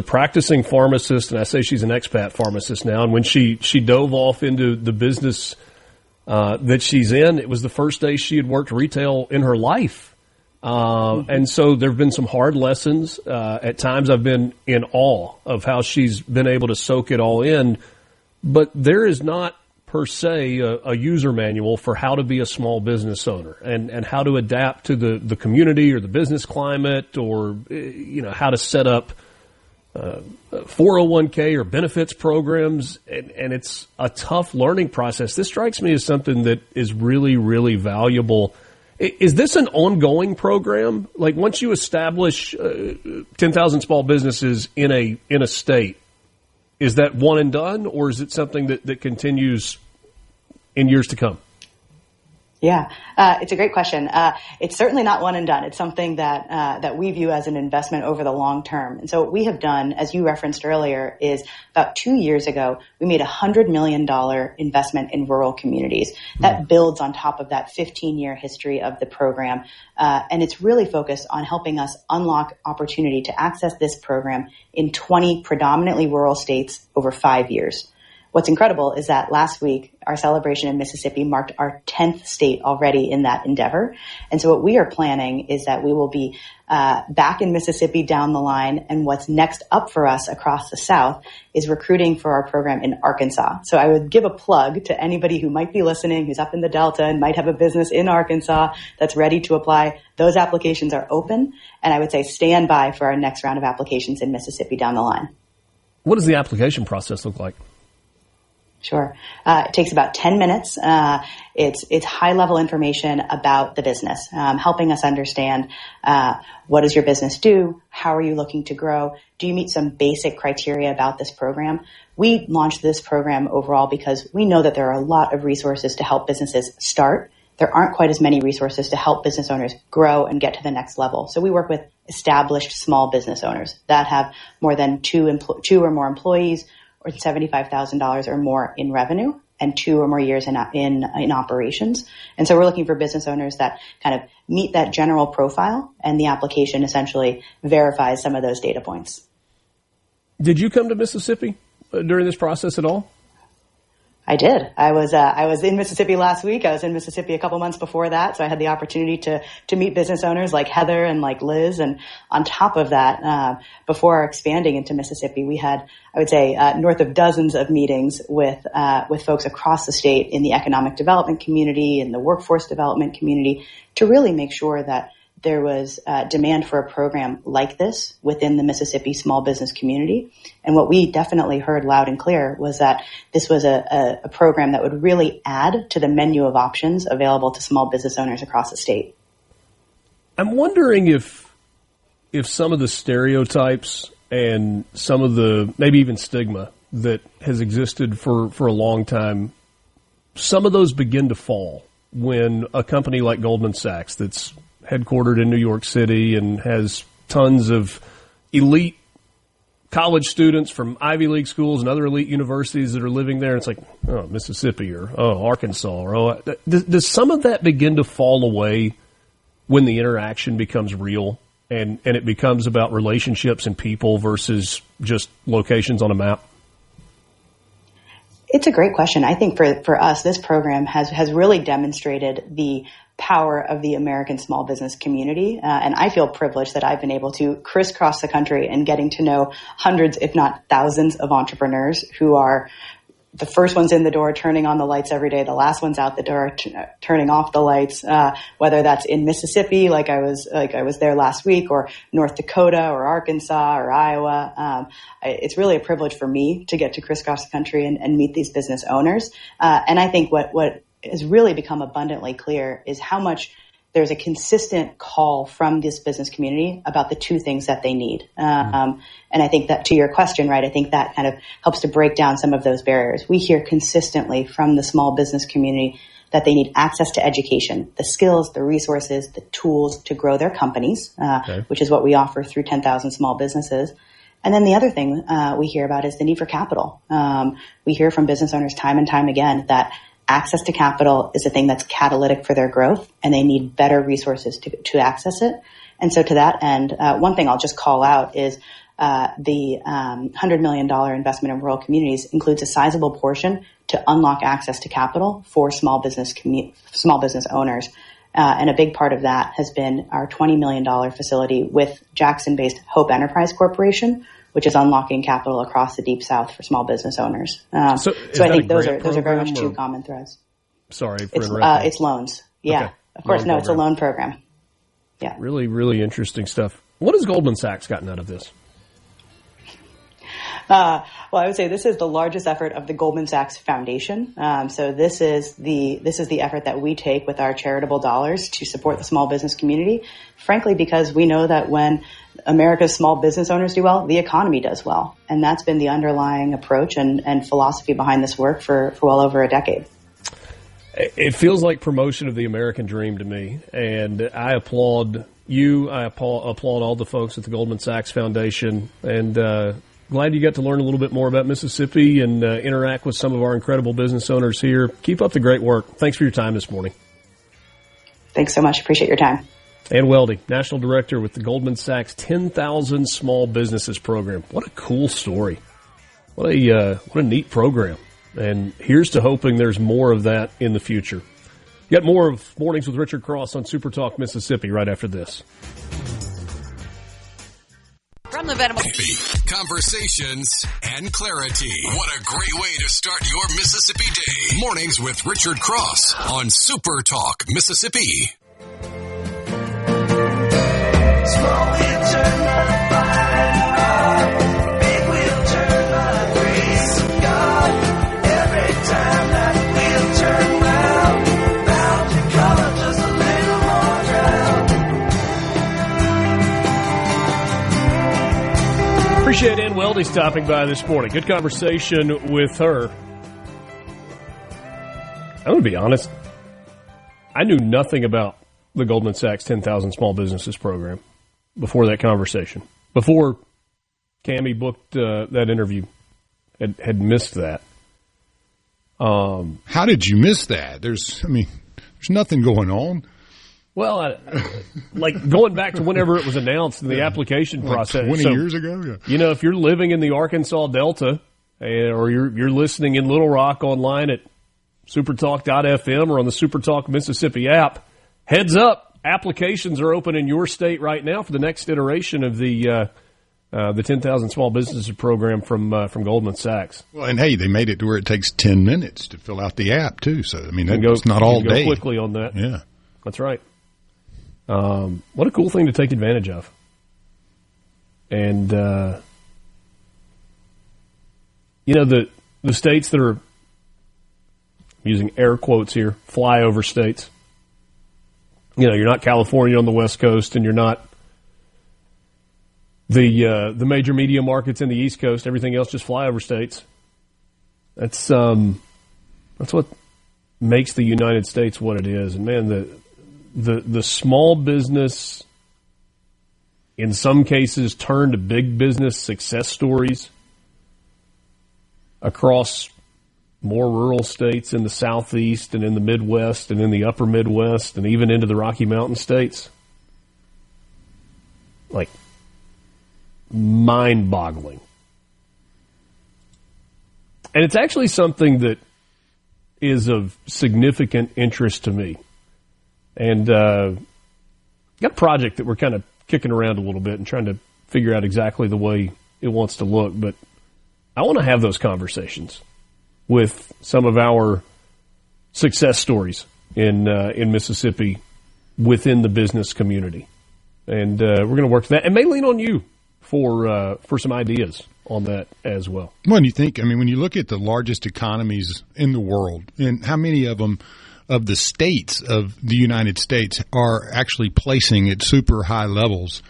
practicing pharmacist, and I say she's an expat pharmacist now. And when she dove off into the business that she's in, it was the first day she had worked retail in her life. And so there have been some hard lessons. At times I've been in awe of how she's been able to soak it all in. But there is not per se a user manual for how to be a small business owner and how to adapt to the community or the business climate, or how to set up 401k or benefits programs, and it's a tough learning process. This strikes me as something that is really, really valuable. Is this an ongoing program? Like once you establish 10,000 small businesses in a state, is that one and done, or is it something that continues in years to come? Yeah, it's a great question. It's certainly not one and done. It's something that we view as an investment over the long term. And so what we have done, as you referenced earlier, is about 2 years ago, we made a $100 million investment in rural communities. That builds on top of that 15-year history of the program. And it's really focused on helping us unlock opportunity to access this program in 20 predominantly rural states over 5 years. What's incredible is that last week, our celebration in Mississippi marked our 10th state already in that endeavor. And so what we are planning is that we will be back in Mississippi down the line. And what's next up for us across the South is recruiting for our program in Arkansas. So I would give a plug to anybody who might be listening, who's up in the Delta and might have a business in Arkansas that's ready to apply. Those applications are open. And I would say stand by for our next round of applications in Mississippi down the line. What does the application process look like? Sure. It takes about 10 minutes. It's high-level information about the business, helping us understand what does your business do? How are you looking to grow? Do you meet some basic criteria about this program? We launched this program overall because we know that there are a lot of resources to help businesses start. There aren't quite as many resources to help business owners grow and get to the next level. So we work with established small business owners that have more than two or more employees, or $75,000 or more in revenue. and 2 or more years in operations. And so we're looking for business owners that kind of meet that general profile, and the application essentially verifies some of those data points. Did you come to Mississippi during this process at all? I did. I was in Mississippi last week. I was in Mississippi a couple months before that, so I had the opportunity to meet business owners like Heather and like Liz. And on top of that, before expanding into Mississippi, we had, I would say, north of dozens of meetings with folks across the state in the economic development community and the workforce development community to really make sure that there was demand for a program like this within the Mississippi small business community. And what we definitely heard loud and clear was that this was a program that would really add to the menu of options available to small business owners across the state. I'm wondering if some of the stereotypes and some of the maybe even stigma that has existed for a long time, some of those begin to fall when a company like Goldman Sachs that's headquartered in New York City and has tons of elite college students from Ivy League schools and other elite universities that are living there. It's like, oh, Mississippi or, oh, Arkansas. Or, oh, does some of that begin to fall away when the interaction becomes real and it becomes about relationships and people versus just locations on a map? It's a great question. I think for us, this program has really demonstrated the power of the American small business community. And I feel privileged that I've been able to crisscross the country and getting to know hundreds, if not thousands, of entrepreneurs who are the first ones in the door, turning on the lights every day, the last ones out the door, turning off the lights, whether that's in Mississippi, like I was there last week, or North Dakota or Arkansas or Iowa. It's really a privilege for me to get to crisscross the country and meet these business owners. And I think what has really become abundantly clear is how much there's a consistent call from this business community about the two things that they need. And I think that, to your question, right, I think that kind of helps to break down some of those barriers. We hear consistently from the small business community that they need access to education, the skills, the resources, the tools to grow their companies, which is what we offer through 10,000 small businesses. And then the other thing we hear about is the need for capital. We hear from business owners time and time again that access to capital is a thing that's catalytic for their growth, and they need better resources to access it. And so to that end, one thing I'll just call out is the $100 million investment in rural communities includes a sizable portion to unlock access to capital for small business owners. And a big part of that has been our $20 million facility with Jackson-based Hope Enterprise Corporation, which is unlocking capital across the Deep South for small business owners. So I think those are very much two common threads. Sorry for interrupting. It's loans. Yeah, okay. Of course. No, it's a loan program. Yeah. Really, really interesting stuff. What has Goldman Sachs gotten out of this? Well, I would say this is the largest effort of the Goldman Sachs Foundation. So this is the effort that we take with our charitable dollars to support the small business community, frankly, because we know that when America's small business owners do well, the economy does well. And that's been the underlying approach and philosophy behind this work for well over a decade. It feels like promotion of the American dream to me. And I applaud you. I applaud all the folks at the Goldman Sachs Foundation. And glad you got to learn a little bit more about Mississippi and interact with some of our incredible business owners here. Keep up the great work. Thanks for your time this morning. Thanks so much. Appreciate your time. Ann Wellde, National Director with the Goldman Sachs 10,000 Small Businesses Program. What a cool story. What a neat program. And here's to hoping there's more of that in the future. You got more of Mornings with Richard Cross on SuperTalk Mississippi right after this. From the Venom. Conversations and clarity. What a great way to start your Mississippi day. Mornings with Richard Cross on SuperTalk Mississippi. Small wheel turn the fire, big wheel turn the grace of God. Every time that wheel turn round, bound to color just a little more drown. Appreciate Ann Wellde stopping by this morning. Good conversation with her. I'm going to be honest. I knew nothing about the Goldman Sachs 10,000 Small Businesses Program before that conversation. Before Cammie booked that interview, had missed that. How did you miss that? There's nothing going on. Well, like going back to whenever it was announced in the application process. 20 years ago? Yeah. You know, if you're living in the Arkansas Delta or you're listening in Little Rock online at supertalk.fm or on the SuperTalk Mississippi app, heads up, applications are open in your state right now for the next iteration of the 10,000 Small Businesses program from Goldman Sachs. Well, and hey, they made it to where it takes 10 minutes to fill out the app, too. So, I mean, it's not all day. Go quickly on that. Yeah. That's right. What a cool thing to take advantage of. And, the states that are, using air quotes here, flyover states. You know, you're not California on the West Coast, and you're not the major media markets in the East Coast. Everything else just flyover states. That's what makes the United States what it is. And man, the small business, in some cases, turned to big business success stories across more rural states in the Southeast and in the Midwest and in the upper Midwest and even into the Rocky Mountain states. Like, mind-boggling. And it's actually something that is of significant interest to me. And got a project that we're kind of kicking around a little bit and trying to figure out exactly the way it wants to look. But I want to have those conversations with some of our success stories in Mississippi within the business community. And we're going to work that. And may lean on you for some ideas on that as well. Well, and you think, when you look at the largest economies in the world, and how many of them, of the states of the United States, are actually placing at super high levels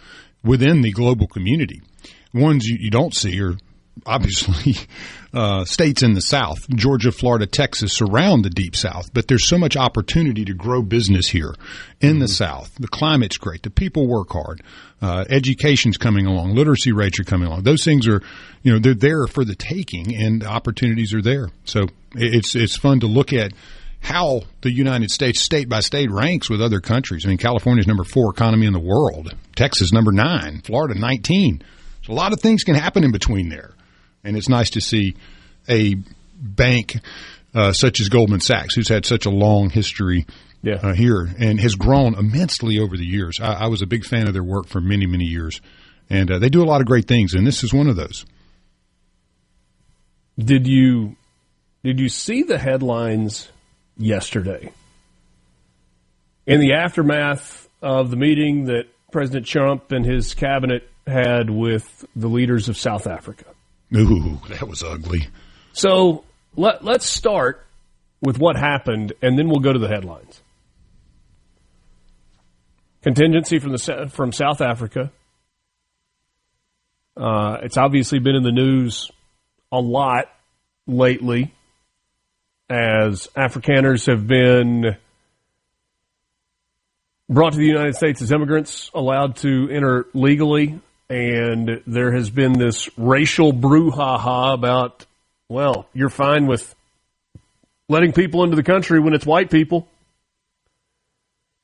within the global community. Ones you don't see are obviously states in the South. Georgia, Florida, Texas surround the Deep South, but there's so much opportunity to grow business here in the South. The climate's great. The people work hard. Education's coming along. Literacy rates are coming along. Those things are, they're there for the taking, and the opportunities are there. So it's fun to look at how the United States, state by state, ranks with other countries. California's number 4 economy in the world. Texas, number 9. Florida, 19. So a lot of things can happen in between there. And it's nice to see a bank such as Goldman Sachs, who's had such a long history here and has grown immensely over the years. I was a big fan of their work for many, many years. And they do a lot of great things, and this is one of those. Did you see the headlines yesterday in the aftermath of the meeting that President Trump and his cabinet had with the leaders of South Africa? Ooh, that was ugly. So let's start with what happened, and then we'll go to the headlines. Contingency from South Africa. It's obviously been in the news a lot lately as Afrikaners have been brought to the United States as immigrants, allowed to enter legally, and there has been this racial brouhaha about, well, you're fine with letting people into the country when it's white people.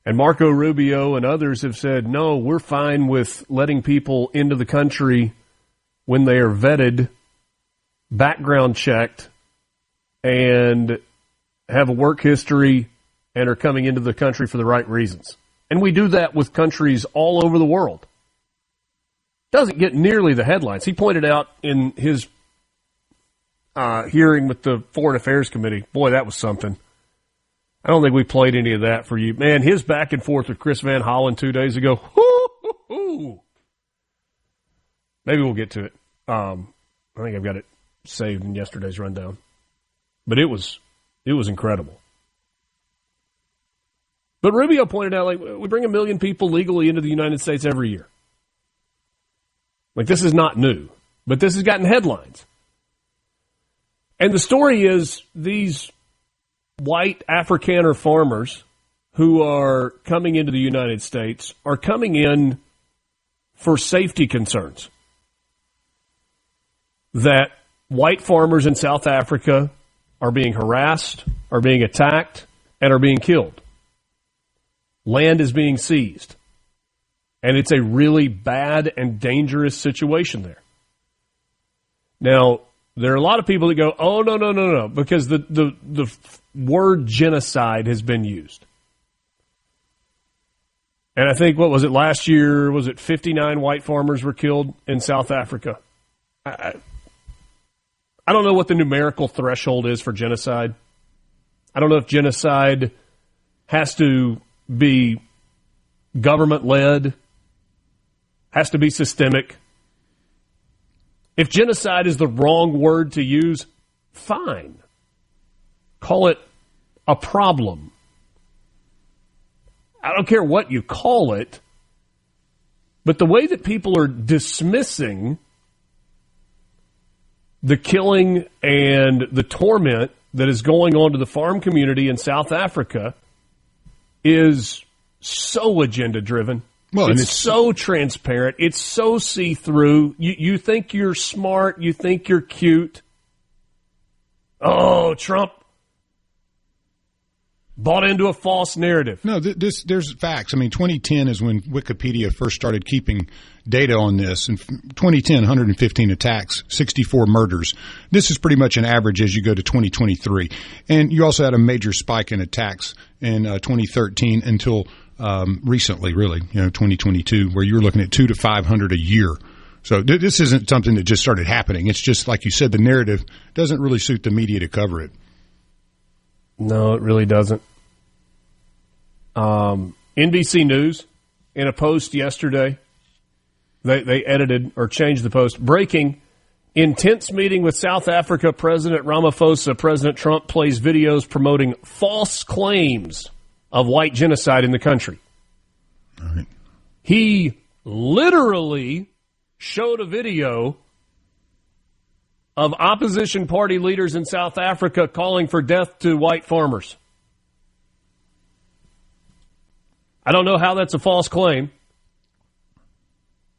And Marco Rubio and others have said, no, we're fine with letting people into the country when they are vetted, background checked, and have a work history and are coming into the country for the right reasons. And we do that with countries all over the world. Doesn't get nearly the headlines. He pointed out in his hearing with the Foreign Affairs Committee, boy, that was something. I don't think we played any of that for you. Man, his back and forth with Chris Van Hollen 2 days ago, maybe we'll get to it. I think I've got it saved in yesterday's rundown. But it was incredible. But Rubio pointed out, we bring 1 million people legally into the United States every year. This is not new, but this has gotten headlines. And the story is these white Afrikaner farmers who are coming into the United States are coming in for safety concerns. That white farmers in South Africa are being harassed, are being attacked, and are being killed. Land is being seized. And it's a really bad and dangerous situation there. Now, there are a lot of people that go, oh, no, because the word genocide has been used. And I think, what was it, last year, was it 59 white farmers were killed in South Africa? I don't know what the numerical threshold is for genocide. I don't know if genocide has to be government-led, has to be systemic. If genocide is the wrong word to use, fine. Call it a problem. I don't care what you call it, but the way that people are dismissing the killing and the torment that is going on to the farm community in South Africa is so agenda-driven. Well, it's so transparent. It's so see-through. You think you're smart. You think you're cute. Oh, Trump bought into a false narrative. No, there's facts. I mean, 2010 is when Wikipedia first started keeping data on this. In 2010, 115 attacks, 64 murders. This is pretty much an average as you go to 2023. And you also had a major spike in attacks in 2013 until recently, really, 2022, where you're looking at 200 to 500 a year. So this isn't something that just started happening. It's just, like you said, the narrative doesn't really suit the media to cover it. No, it really doesn't. NBC News, in a post yesterday, they edited or changed the post. Breaking, intense meeting with South Africa President Ramaphosa. President Trump plays videos promoting false claims of white genocide in the country. All right. He literally showed a video of opposition party leaders in South Africa calling for death to white farmers. I don't know how that's a false claim.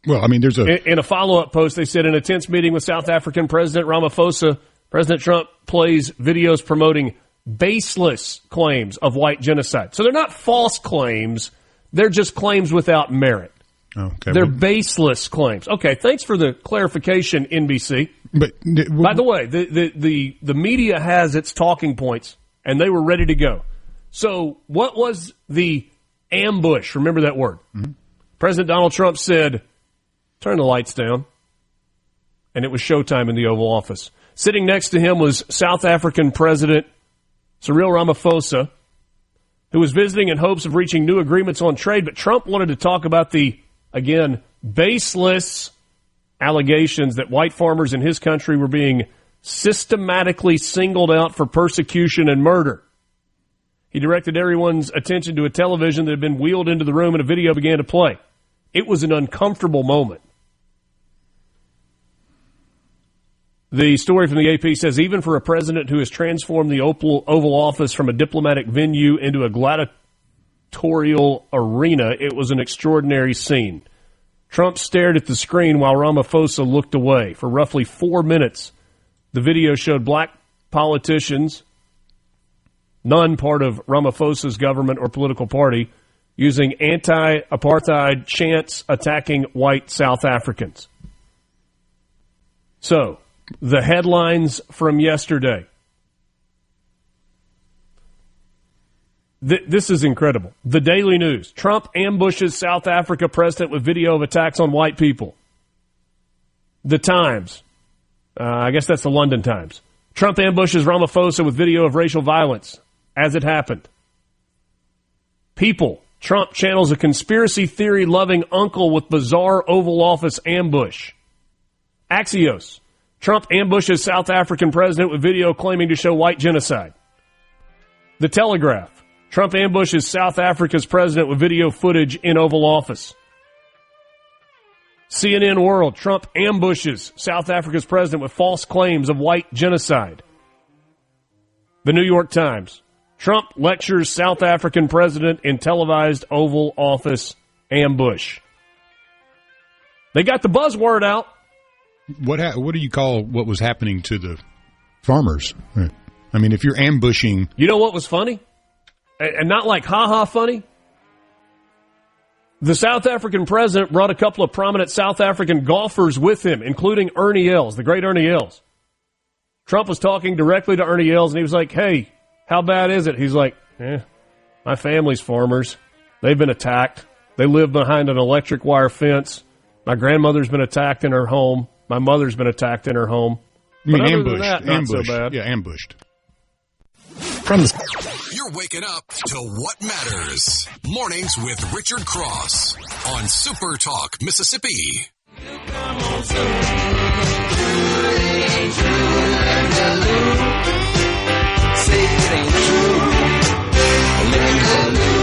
Well, I mean, there's In a follow-up post, they said, in a tense meeting with South African President Ramaphosa, President Trump plays videos promoting baseless claims of white genocide. So they're not false claims. They're just claims without merit. Okay. They're baseless claims. Okay, thanks for the clarification, NBC. But by the way, the media has its talking points, and they were ready to go. So what was the ambush? Remember that word. Mm-hmm. President Donald Trump said, turn the lights down. And it was showtime in the Oval Office. Sitting next to him was South African President Cyril Ramaphosa, who was visiting in hopes of reaching new agreements on trade. But Trump wanted to talk about the, again, baseless allegations that white farmers in his country were being systematically singled out for persecution and murder. He directed everyone's attention to a television that had been wheeled into the room and a video began to play. It was an uncomfortable moment. The story from the AP says, even for a president who has transformed the Oval Office from a diplomatic venue into a gladiatorial arena, it was an extraordinary scene. Trump stared at the screen while Ramaphosa looked away. For roughly 4 minutes, the video showed black politicians, none part of Ramaphosa's government or political party, using anti-apartheid chants attacking white South Africans. So, the headlines from yesterday. This is incredible. The Daily News. Trump ambushes South Africa president with video of attacks on white people. The Times. I guess that's the London Times. Trump ambushes Ramaphosa with video of racial violence as it happened. People. Trump channels a conspiracy theory-loving uncle with bizarre Oval Office ambush. Axios. Trump ambushes South African president with video claiming to show white genocide. The Telegraph. Trump ambushes South Africa's president with video footage in Oval Office. CNN World. Trump ambushes South Africa's president with false claims of white genocide. The New York Times. Trump lectures South African president in televised Oval Office ambush. They got the buzzword out. What do you call what was happening to the farmers? I mean, if you're ambushing... You know what was funny? And not like ha-ha funny? The South African president brought a couple of prominent South African golfers with him, including Ernie Els, the great Ernie Els. Trump was talking directly to Ernie Els, and he was like, hey, how bad is it? He's like, my family's farmers. They've been attacked. They live behind an electric wire fence. My grandmother's been attacked in her home. My mother's been attacked in her home. You mean but ambushed. That, not ambushed. So bad. Yeah, ambushed. You're waking up to what matters. Mornings with Richard Cross on Super Talk, Mississippi.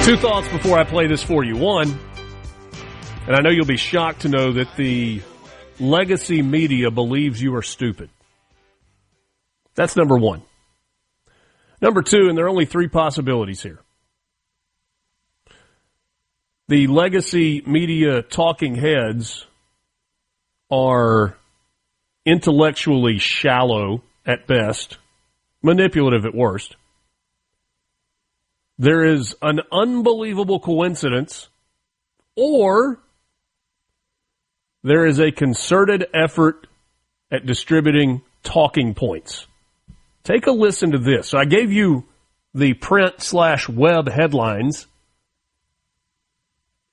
2 thoughts before I play this for you. One, and I know you'll be shocked to know that the legacy media believes you are stupid. That's number one. Number two, and there are only 3 possibilities here. The legacy media talking heads are intellectually shallow at best, manipulative at worst. There is an unbelievable coincidence, or there is a concerted effort at distributing talking points. Take a listen to this. So I gave you the print/web headlines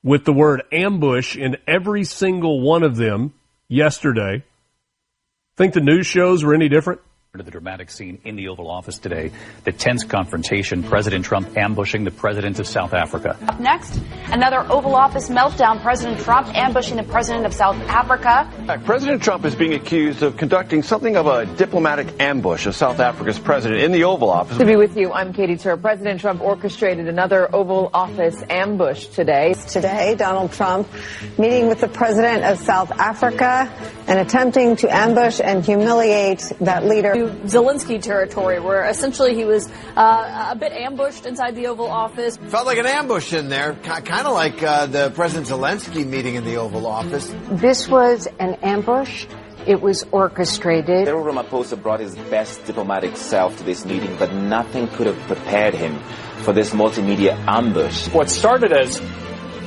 with the word ambush in every single one of them yesterday. Think the news shows were any different? To the dramatic scene in the Oval Office today, the tense confrontation, President Trump ambushing the president of South Africa. Up next, another Oval Office meltdown, President Trump ambushing the president of South Africa. President Trump is being accused of conducting something of a diplomatic ambush of South Africa's president in the Oval Office. To be with you, I'm Katie Tur. President Trump orchestrated another Oval Office ambush today. Today, Donald Trump meeting with the president of South Africa and attempting to ambush and humiliate that leader. Zelensky territory, where essentially he was a bit ambushed inside the Oval Office. Felt like an ambush in there, kind of like the President Zelensky meeting in the Oval Office. This was an ambush. It was orchestrated. Cyril Ramaphosa brought his best diplomatic self to this meeting, but nothing could have prepared him for this multimedia ambush. What started as,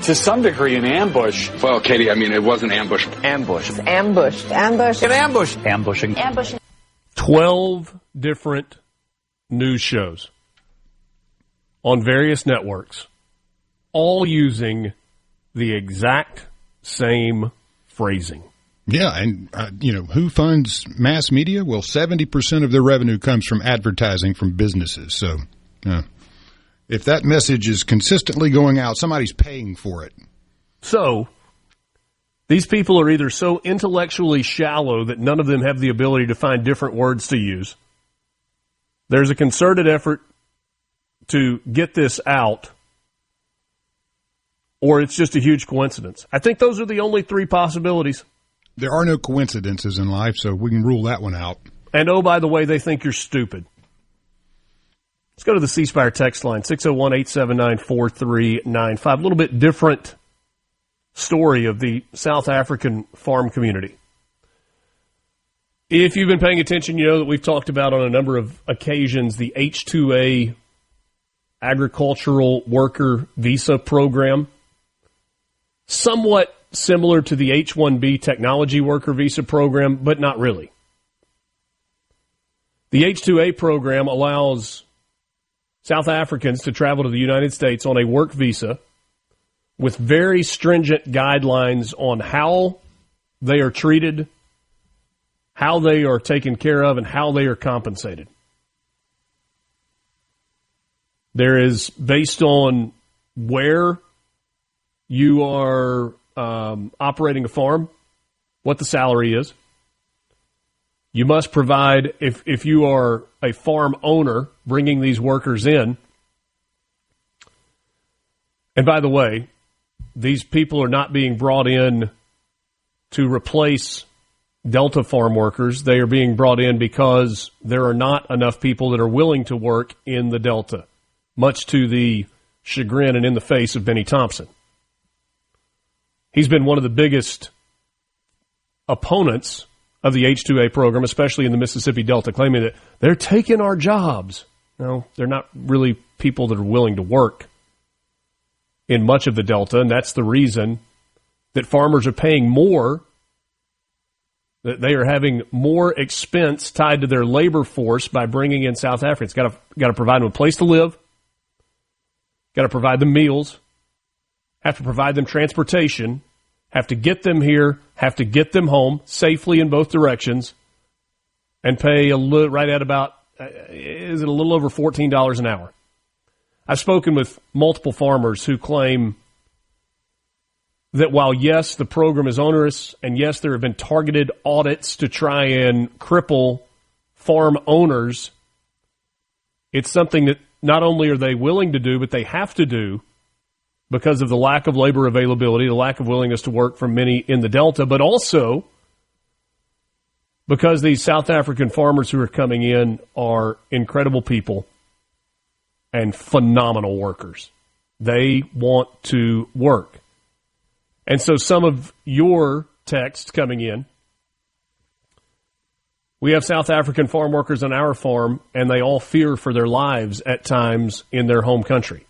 to some degree, an ambush. Well, Katie, I mean, it was an ambush. Ambush. Ambushed. Ambush. An ambush. Ambushing. Ambushing. 12 different news shows on various networks, all using the exact same phrasing. Yeah, and, who funds mass media? Well, 70% of their revenue comes from advertising from businesses. So if that message is consistently going out, somebody's paying for it. So these people are either so intellectually shallow that none of them have the ability to find different words to use. There's a concerted effort to get this out, or it's just a huge coincidence. I think those are the only 3 possibilities. There are no coincidences in life, so we can rule that one out. And, oh, by the way, they think you're stupid. Let's go to the C Spire text line, 601-879-4395. A little bit different story of the South African farm community. If you've been paying attention, you know that we've talked about on a number of occasions the H-2A agricultural worker visa program, somewhat similar to the H-1B technology worker visa program, but not really. The H-2A program allows South Africans to travel to the United States on a work visa with very stringent guidelines on how they are treated, how they are taken care of, and how they are compensated. There is, based on where you are operating a farm, what the salary is. You must provide, if you are a farm owner bringing these workers in, and by the way, these people are not being brought in to replace Delta farm workers. They are being brought in because there are not enough people that are willing to work in the Delta, much to the chagrin and in the face of Benny Thompson. He's been one of the biggest opponents of the H-2A program, especially in the Mississippi Delta, claiming that they're taking our jobs. No, they're not really people that are willing to work in much of the Delta, and that's the reason that farmers are paying more, that they are having more expense tied to their labor force by bringing in South Africans. Got to provide them a place to live, got to provide them meals, have to provide them transportation, have to get them here, have to get them home safely in both directions, and pay right at about, is it a little over $14 an hour? I've spoken with multiple farmers who claim that while, yes, the program is onerous, and yes, there have been targeted audits to try and cripple farm owners, it's something that not only are they willing to do, but they have to do because of the lack of labor availability, the lack of willingness to work from many in the Delta, but also because these South African farmers who are coming in are incredible people and phenomenal workers. They want to work. And so some of your texts coming in, we have South African farm workers on our farm, and they all fear for their lives at times in their home country.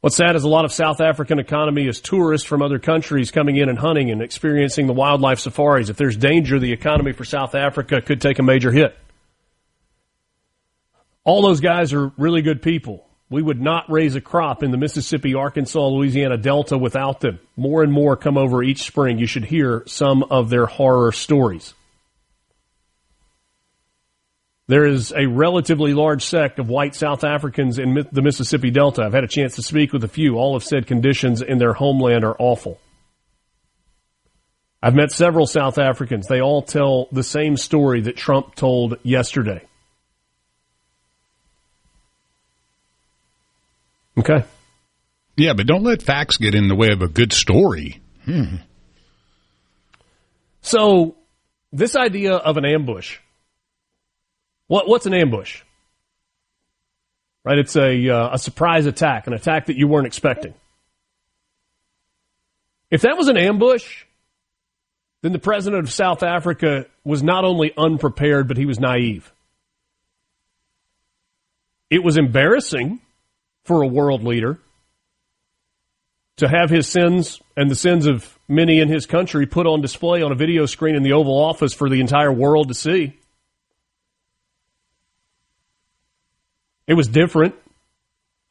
What's sad is a lot of South African economy is tourists from other countries coming in and hunting and experiencing the wildlife safaris. If there's danger, the economy for South Africa could take a major hit. All those guys are really good people. We would not raise a crop in the Mississippi, Arkansas, Louisiana Delta without them. More and more come over each spring. You should hear some of their horror stories. There is a relatively large sect of white South Africans in the Mississippi Delta. I've had a chance to speak with a few. All have said conditions in their homeland are awful. I've met several South Africans. They all tell the same story that Trump told yesterday. Okay. Yeah, but don't let facts get in the way of a good story. So, this idea of an ambush. What's an ambush? Right, it's a surprise attack, an attack that you weren't expecting. If that was an ambush, then the president of South Africa was not only unprepared, but he was naive. It was embarrassing for a world leader to have his sins and the sins of many in his country put on display on a video screen in the Oval Office for the entire world to see. It was different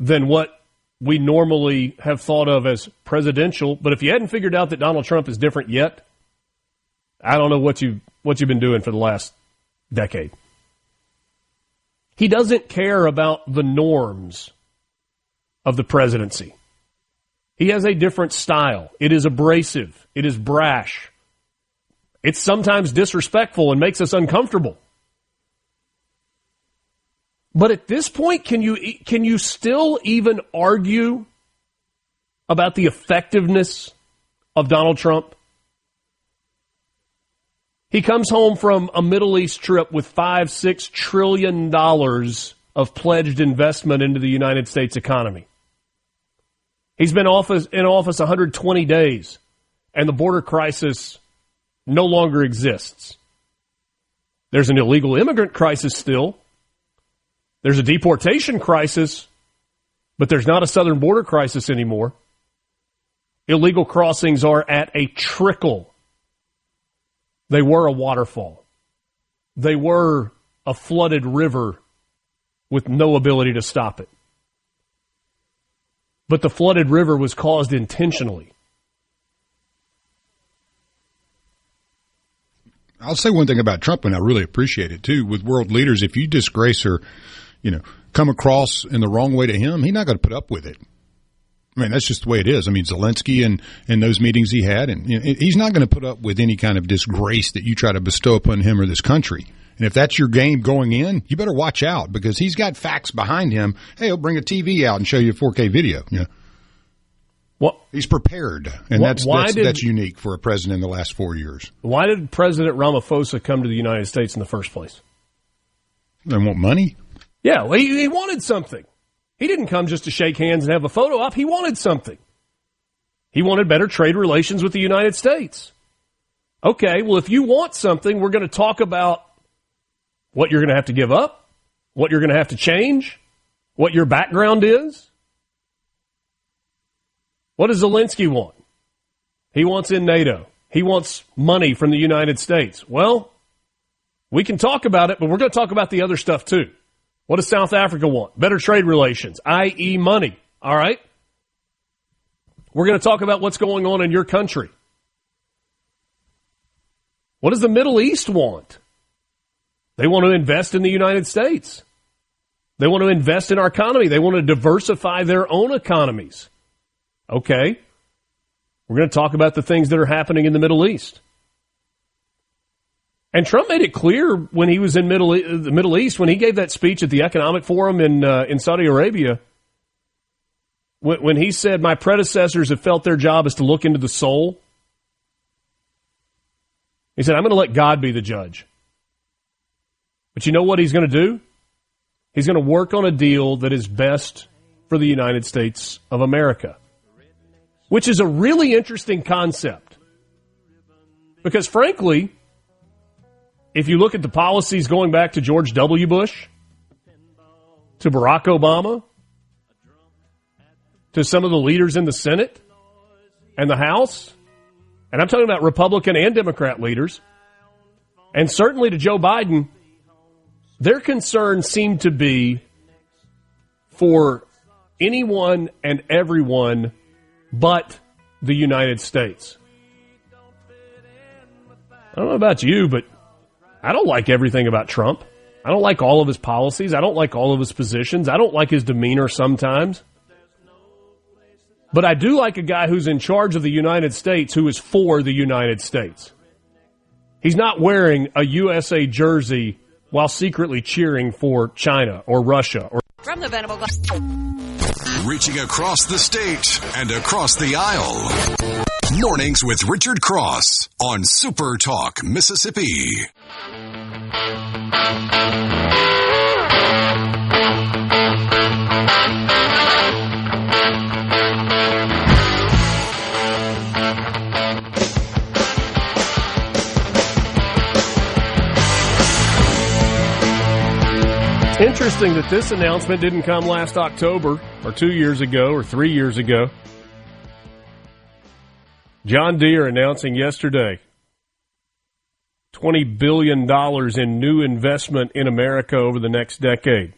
than what we normally have thought of as presidential. But if you hadn't figured out that Donald Trump is different yet, I don't know what you've been doing for the last decade. He doesn't care about the norms of the presidency. He has a different style. It is abrasive. It is brash. It's sometimes disrespectful and makes us uncomfortable. But at this point, can you still even argue about the effectiveness of Donald Trump? He comes home from a Middle East trip with $5-6 trillion of pledged investment into the United States economy. He's been in office 120 days, and the border crisis no longer exists. There's an illegal immigrant crisis still. There's a deportation crisis, but there's not a southern border crisis anymore. Illegal crossings are at a trickle. They were a waterfall. They were a flooded river with no ability to stop it. But the flooded river was caused intentionally. I'll say one thing about Trump, and I really appreciate it too, with world leaders. If you disgrace or, come across in the wrong way to him, he's not going to put up with it. I mean, that's just the way it is. I mean, Zelensky and those meetings he had, and he's not going to put up with any kind of disgrace that you try to bestow upon him or this country. And if that's your game going in, you better watch out because he's got facts behind him. Hey, he'll bring a TV out and show you a 4K video. Well, he's prepared, and that's unique for a president in the last 4 years. Why did President Ramaphosa come to the United States in the first place? They want money? Yeah, well, he wanted something. He didn't come just to shake hands and have a photo op. He wanted something. He wanted better trade relations with the United States. Okay, well, if you want something, we're going to talk about what you're going to have to give up, what you're going to have to change, what your background is. What does Zelensky want? He wants in NATO. He wants money from the United States. Well, we can talk about it, but we're going to talk about the other stuff too. What does South Africa want? Better trade relations, i.e. money. All right? We're going to talk about what's going on in your country. What does the Middle East want? They want to invest in the United States. They want to invest in our economy. They want to diversify their own economies. Okay. We're going to talk about the things that are happening in the Middle East. And Trump made it clear when he was in the Middle East, when he gave that speech at the Economic Forum in Saudi Arabia, when he said, my predecessors have felt their job is to look into the soul. He said, I'm going to let God be the judge. But you know what he's going to do? He's going to work on a deal that is best for the United States of America, which is a really interesting concept. Because frankly, if you look at the policies going back to George W. Bush, to Barack Obama, to some of the leaders in the Senate and the House, and I'm talking about Republican and Democrat leaders, and certainly to Joe Biden, their concerns seem to be for anyone and everyone but the United States. I don't know about you, but I don't like everything about Trump. I don't like all of his policies. I don't like all of his positions. I don't like his demeanor sometimes. But I do like a guy who's in charge of the United States who is for the United States. He's not wearing a USA jersey while secretly cheering for China or Russia. From the Venable Reaching across the state and across the aisle. Mornings with Richard Cross on SuperTalk, Mississippi. Interesting that this announcement didn't come last October or 2 years ago or 3 years ago. John Deere announcing yesterday $20 billion in new investment in America over the next decade,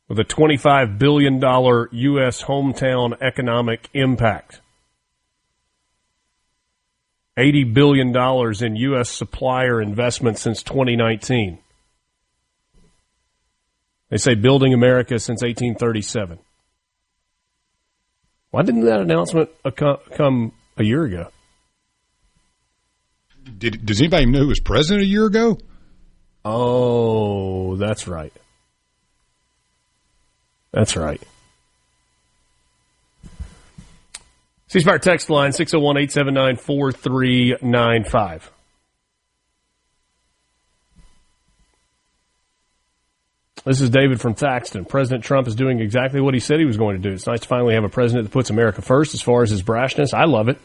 with a $25 billion U.S. hometown economic impact. $80 billion in U.S. supplier investment since 2019. They say building America since 1837. Why didn't that announcement come a year ago? Does anybody even know who was president a year ago? Oh, that's right. That's right. C-Spire text line 601-879-4395. This is David from Thaxton. President Trump is doing exactly what he said he was going to do. It's nice to finally have a president that puts America first as far as his brashness. I love it.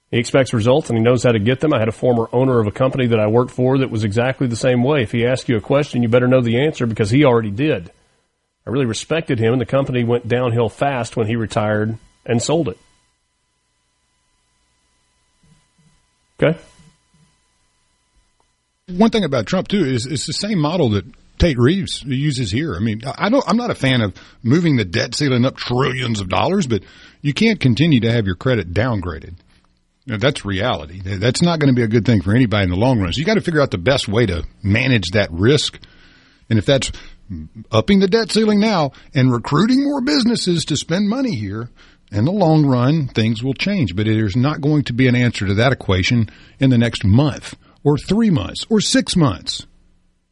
He expects results, and he knows how to get them. I had a former owner of a company that I worked for that was exactly the same way. If he asks you a question, you better know the answer because he already did. I really respected him, and the company went downhill fast when he retired and sold it. Okay? One thing about Trump, too, is it's the same model that Tate Reeves uses here. I mean, I'm not a fan of moving the debt ceiling up trillions of dollars, but you can't continue to have your credit downgraded. Now, that's reality. That's not going to be a good thing for anybody in the long run. So you got to figure out the best way to manage that risk. And if that's upping the debt ceiling now and recruiting more businesses to spend money here, in the long run, things will change. But there's not going to be an answer to that equation in the next month or 3 months or 6 months.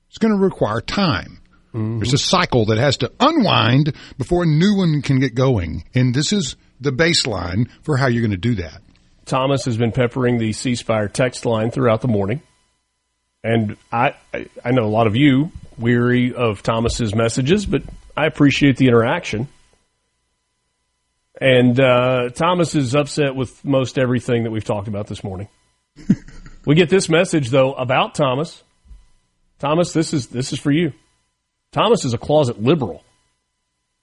It's going to require time. Mm-hmm. There's a cycle that has to unwind before a new one can get going. And this is the baseline for how you're going to do that. Thomas has been peppering the C-Spire text line throughout the morning. And I know a lot of you weary of Thomas's messages, but I appreciate the interaction. And Thomas is upset with most everything that we've talked about this morning. We get this message, though, about Thomas. Thomas, this is for you. Thomas is a closet liberal.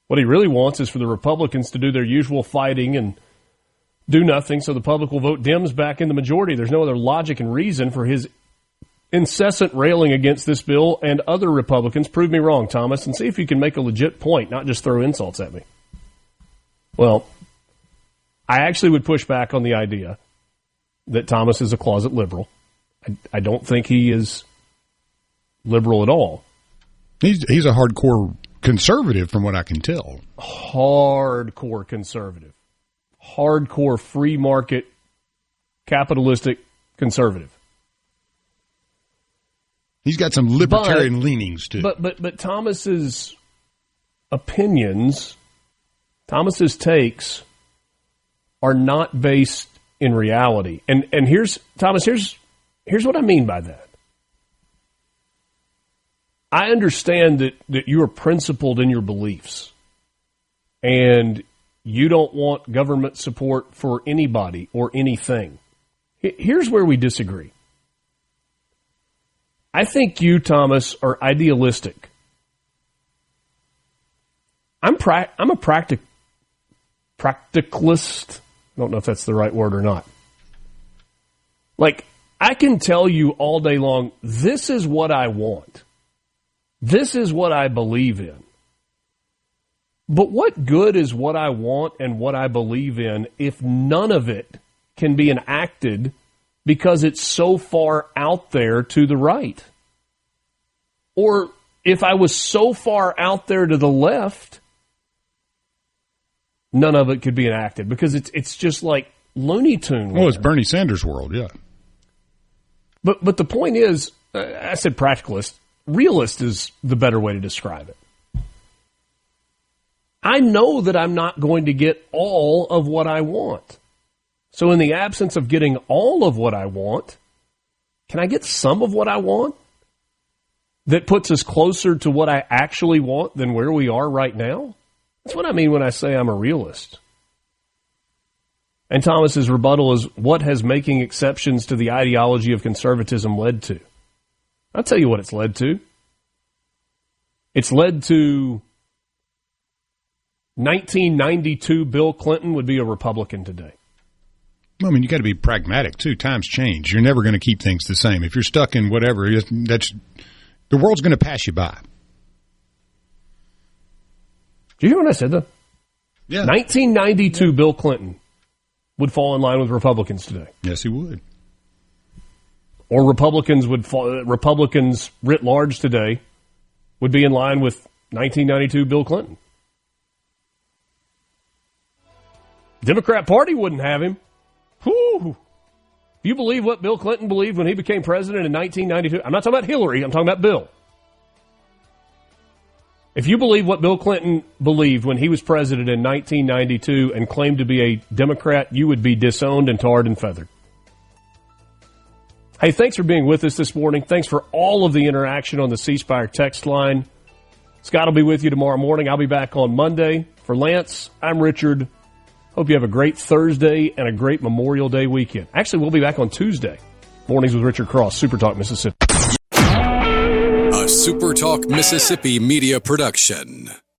What he really wants is for the Republicans to do their usual fighting and do nothing so the public will vote Dems back in the majority. There's no other logic and reason for his incessant railing against this bill and other Republicans. Prove me wrong, Thomas, and see if you can make a legit point, not just throw insults at me. Well, I actually would push back on the idea that Thomas is a closet liberal. I don't think he is liberal at all. He's a hardcore conservative from what I can tell. Hardcore conservative. Hardcore free market capitalistic conservative. He's got some libertarian leanings too. But Thomas's opinions, Thomas's takes are not based in reality. And here's what I mean by that. I understand that you are principled in your beliefs and you don't want government support for anybody or anything. Here's where we disagree. I think you, Thomas, are idealistic. I'm a practicalist. I don't know if that's the right word or not. Like, I can tell you all day long, this is what I want. This is what I believe in. But what good is what I want and what I believe in if none of it can be enacted because it's so far out there to the right? Or if I was so far out there to the left, none of it could be enacted because it's just like Looney Tune. Well, it's Bernie Sanders' world, yeah. But the point is, I said practicalist. Realist is the better way to describe it. I know that I'm not going to get all of what I want. So in the absence of getting all of what I want, can I get some of what I want that puts us closer to what I actually want than where we are right now? That's what I mean when I say I'm a realist. And Thomas's rebuttal is, what has making exceptions to the ideology of conservatism led to? I'll tell you what it's led to. It's led to 1992 Bill Clinton would be a Republican today. Well, I mean, you got to be pragmatic, too. Times change. You're never going to keep things the same. If you're stuck in whatever, the world's going to pass you by. Did you hear what I said, though? Yeah. 1992 Bill Clinton would fall in line with Republicans today. Yes, he would. Or Republicans writ large today would be in line with 1992 Bill Clinton. Democrat Party wouldn't have him. Whew. If you believe what Bill Clinton believed when he became president in 1992, I'm not talking about Hillary, I'm talking about Bill. If you believe what Bill Clinton believed when he was president in 1992 and claimed to be a Democrat, you would be disowned and tarred and feathered. Hey, thanks for being with us this morning. Thanks for all of the interaction on the C Spire text line. Scott will be with you tomorrow morning. I'll be back on Monday. For Lance, I'm Richard. Hope you have a great Thursday and a great Memorial Day weekend. Actually, we'll be back on Tuesday. Mornings with Richard Cross, SuperTalk Mississippi. A SuperTalk Mississippi media production.